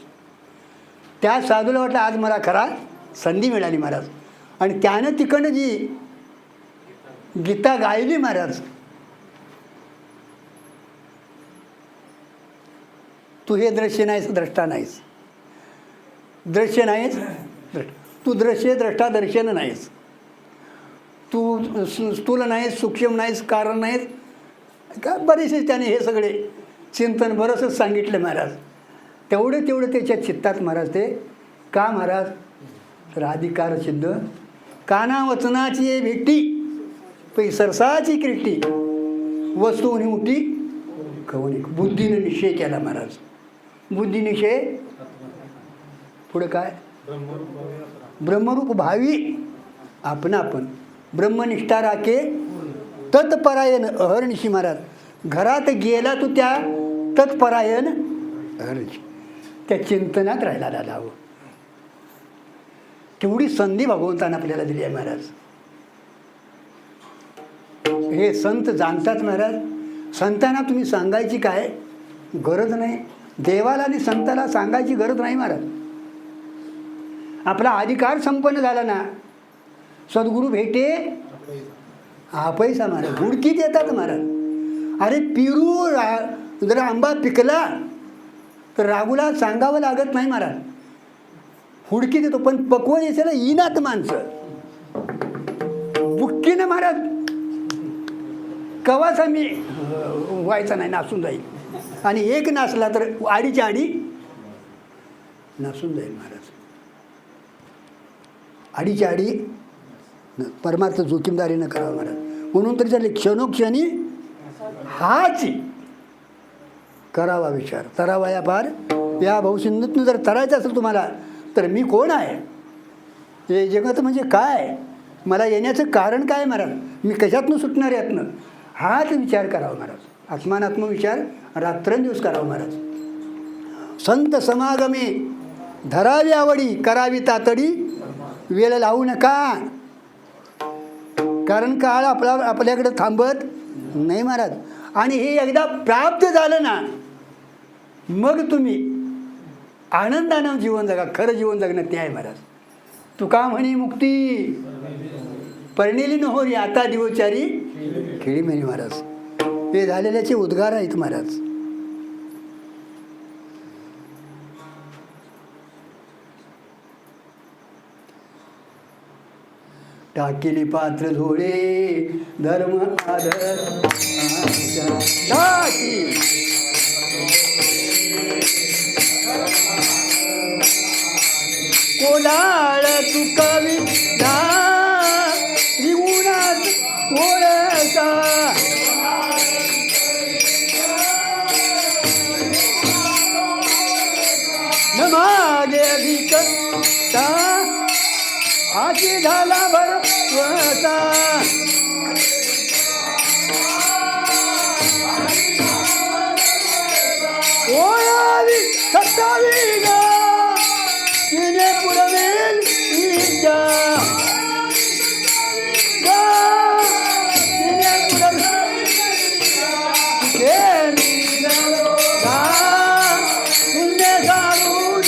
त्या साधूला वाटलं आज मला खरा संधी मिळाली महाराज. आणि त्यानं तिकडनं जी गीता गायली महाराज, तू हे दृश्य नाहीस, द्रष्टा नाहीस, दृश्य नाहीस, तू दृश्य द्रष्टा दर्शन नाहीस, तू स्थूल नाहीस, सूक्ष्म नाहीस, कारण नाहीस का, बरेचसे त्याने हे सगळे चिंतन बरंचसं सांगितलं महाराज. तेवढं त्याच्या चित्तात महाराज ते का महाराज, तर अधिकार सिद्ध काना वचनाची भेटी पै सरसाची क्रिटी वस्तू होणी मोठी कवणी. बुद्धीने निश्चय केला महाराज. बुद्धिनिश्चय पुढे काय, ब्रह्मरूप भावी आपण ब्रह्मनिष्ठा राखे तत्परायण अहर्निशी महाराज. घरात गेला तू त्या तत्परायण अहर्निशी त्या चिंतनात राहिला दादा. तेवढी संधी भगवंतानं आपल्याला दिली आहे महाराज. हे संत जाणतात महाराज. संतांना तुम्ही सांगायची काय गरज नाही, देवाला आणि संताला सांगायची गरज नाही महाराज. आपला अधिकार संपन्न झाला ना, सद्गुरू भेटे हा पैसा महाराज. हुडकीत येतात महाराज. अरे पिरू जर आंबा पिकला तर राघूला सांगावं लागत नाही महाराज, हुडकीत येतो. पण पक्व यायला येईनात माणसं बुक्कीनं महाराज. कवाचा मी व्हायचा नाही, नासून जाईल. आणि एक नासला तर आडीच्या आडी नासून जाईल महाराज. आडीच्या आडी परमार्थ जोखीमदारीनं करावं महाराज. म्हणून तरी चालले क्षणोक्षणी हाच करावा विचार. तरावा या पार या भाऊसिंधूतनं जर तरायचं असेल तुम्हाला तर मी कोण आहे, हे जगत म्हणजे काय, मला येण्याचं कारण काय महाराज, मी कशातनं सुटणार यातनं, हाच विचार करावा महाराज. आत्मानात्म विचार रात्रंदिवस करावा महाराज. संत समागमे धरावी आवडी करावी तातडी वेळ लावू नका. कारण काळ आपल्याकडे थांबत नाही महाराज. आणि हे एकदा प्राप्त झालं ना मग तुम्ही आनंदानं जीवन जगा. खरं जीवन जगणं ते आहे महाराज. तुका म्हणी मुक्ती परिणिली नहोरी आता दिवचारी खेळी म्हणे महाराज. हे झालेल्याचे उद्गार आहेत महाराज. टाकिली पात्र झोळे धर्म आदर टाकी कोलाळ चुकावी त्रिगुणात ओळखा न मागे अधिक हाती झाला भरवसा ओळावी सत्तावी गा तिने पुरवेल तिच्या तिने पुरवेल पुण्य सारून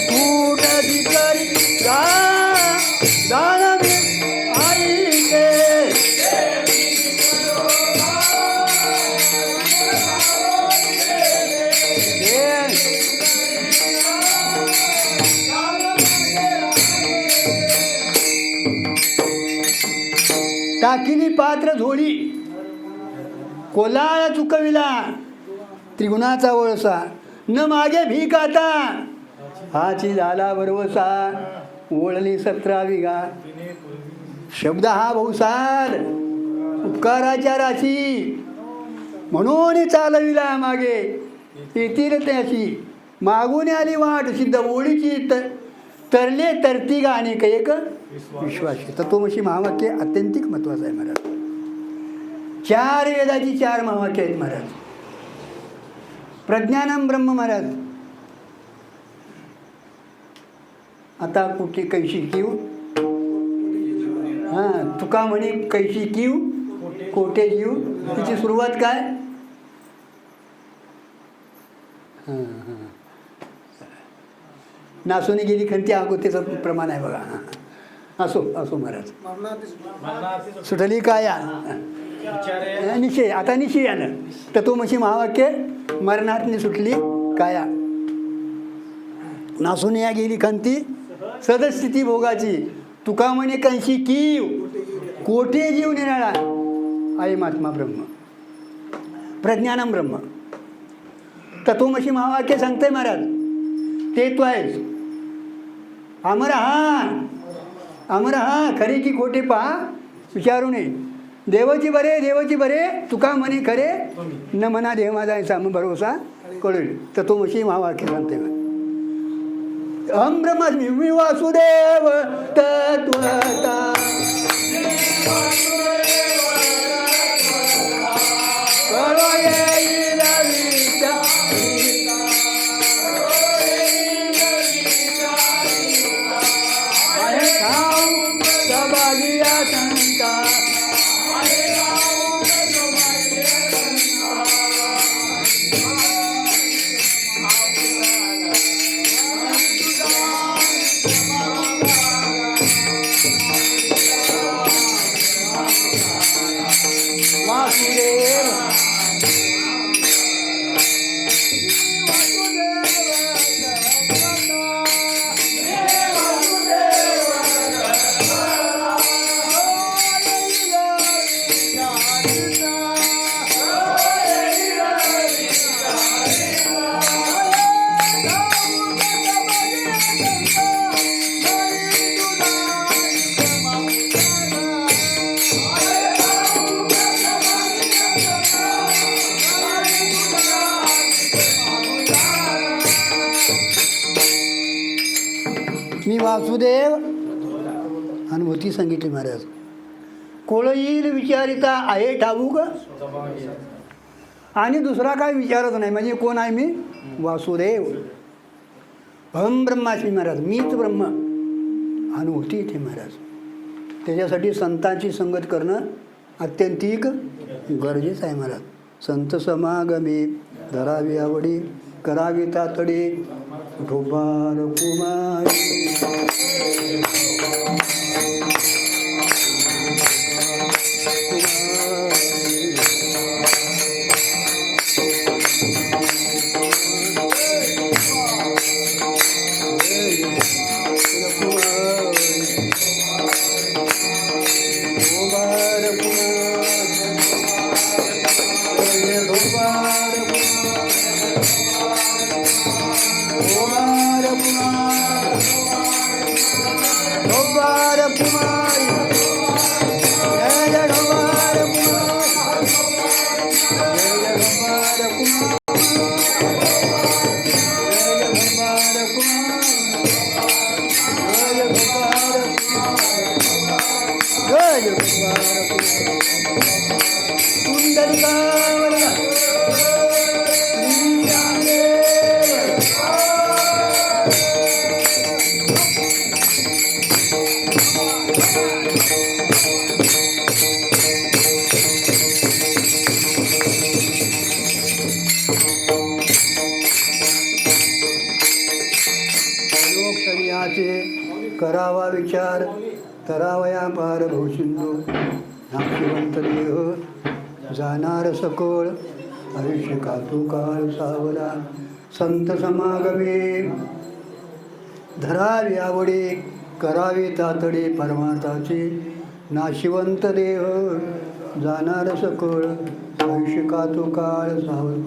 कूट भिकारी दानवी आईके टाकिली पात्र झोळी कोलाळ चुकविला त्रिगुणाचा वळसा न मागे भीक आता हाची झाला भरवसा ओळली 17 विघा शब्द हा बहुसार उपकाराच्या राशी म्हणून चालविला मागे येतील त्याची मागून आली वाट सिद्ध ओळीची तरले तरती गा अनेक एक विश्वासी तत्वमसी महावाक्य अत्यंतिक महत्वाचं आहे महाराज 4 वेदाची 4 महावाक्य आहेत महाराज प्रज्ञानम ब्रह्म महाराज आता कुठे कैशी किव हां तुका म्हणे कैशी किव कोठे जीव तिची सुरुवात काय हां हां नासून गेली खंती आगोतेचं प्रमाण आहे बघा असो असो महाराज सुटली काया निश्चय आता निश्चय आलं तत्वमसी महावाक्य मरणातनी सुटली काया नासून या गेली खंती सदस्थिती भोगाची तुका म्हणे कंशी कीव कोठे जीव निराळा आई महात्मा ब्रह्म प्रज्ञानम ब्रह्म तत्वमसी महावाक्य सांगते महाराज ते तू आहेस अमर हा खरे की खोटे पहा विचारू नये देवाची बरे तुका म्हणे खरे न म्हणा देव माझा याचा मग भरोसा कळेल तत्वमसी महावाक्य सांगते अहम ब्रह्मास्मी मी वासुदेव तत्वता मी वासुदेव अनुभूती सांगितली महाराज कोळ येईल विचारिता आहे ठाऊक आणि दुसरा काय विचारत नाही म्हणजे कोण आहे मी वासुदेव अहम ब्रह्मास्मी महाराज मीच ब्रह्म अनुभूती इथे महाराज त्याच्यासाठी संतांची संगत करणं अत्यंतिक गरजेचं आहे महाराज संत समागमे धरावी आवडी करावी तातडी ढोबार कुमारी कुमारी जय जय गोपाल कुमारी जय जय गोपाल करावा विचार तरावया पार भूसिंधू नाशिवंत देह जाणार सकोळ आयुष्य कातू काळ सावला संत समागमे धरावे आवडे करावे तातडे परमार्थाचे नाशिवंत देह जाणार सकोळ आयुष्य कातू काळ सावल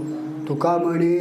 तुका म्हणे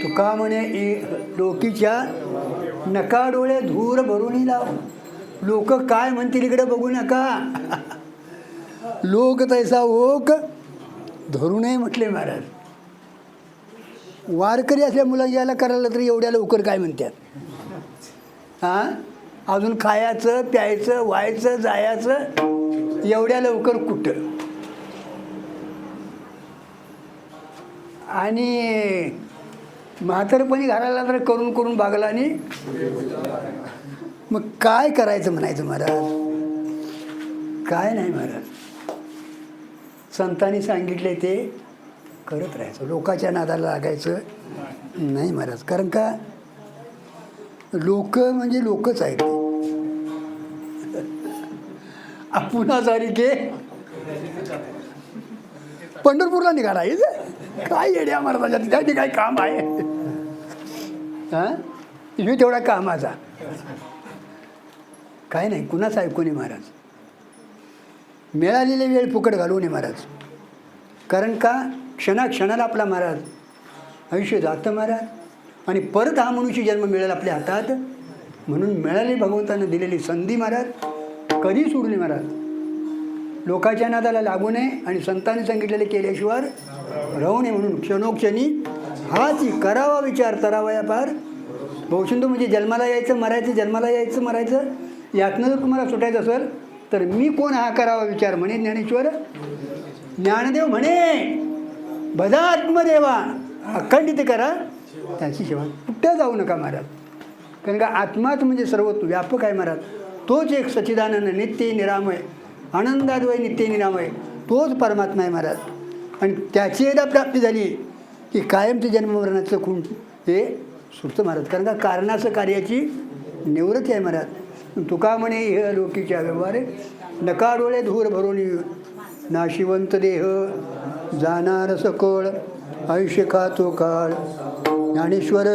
तुका म्हणे डोकीच्या नका डोळे धूर भरून लाव. लोक काय म्हणतील इकडे बघू नका. लोक तैसा ओक धरू नये म्हटले महाराज. वारकरी असल्या मुलं याला करायला तरी एवढ्या लवकर काय म्हणतात. हां अजून खायचं प्यायचं व्हायचं जायचं एवढ्या लवकर कुठं. आणि म्हातारपणी घराला तर करून करून बागला आणि मग काय करायचं म्हणायचं महाराज. काय नाही महाराज. संतांनी सांगितले ते करत राहायचं. लोकाच्या नादाला लागायचं नाही महाराज. कारण का लोक म्हणजे लोकच आहेत. पुन्हा सारिके पंढरपूरला निघाला काय येड्या महाराजाच्या त्याचे काय काम आहे. हां मी तेवढा कामाचा काय नाही. कुणाच ऐकू नये महाराज. मिळालेली वेळ फुकट घालवू नये महाराज. कारण का क्षणाक्षणाला आपला महाराज आयुष्य जातं महाराज. आणि परत हा मनुष्य जन्म मिळेल आपल्या हातात. म्हणून मिळाली भगवंतानं दिलेली संधी महाराज कधी सोडली महाराज. लोकाच्या नादाला लागू नये आणि संतांनी सांगितलेले केल्याशिवाय राहू नये. म्हणून क्षणोक्षणी हाच करावा विचार तरावया पार भवसिंधू. म्हणजे जन्माला यायचं मरायचं जन्माला यायचं मरायचं यातनं जर तुम्हाला सुटायचं असेल तर मी कोण हा करावा विचार म्हणे ज्ञानेश्वर. ज्ञानदेव म्हणे भजा आत्मदेवा अखंडित करा त्याची सेवा. कुठं जाऊ नका महाराज. कारण का आत्माच म्हणजे सर्वत्व व्यापक आहे महाराज. तोच एक सच्चिदानंद नित्य निरामय आनंदाद्वय नित्य निरामय तोच परमात्मा आहे महाराज. आणि त्याची एकदा प्राप्ती झाली की कायमचं जन्ममरणाचं खूण हे सुटतं महाराज. कारण का कारणाचं कार्याची निवृत्ती आहे महाराज. तुका म्हणे इह लोकीच्या व्यवहार नका डोळे धूर भरून नाशिवंत देह जाणार सकोळ आयुष्य खातो काळ ज्ञानेश्वर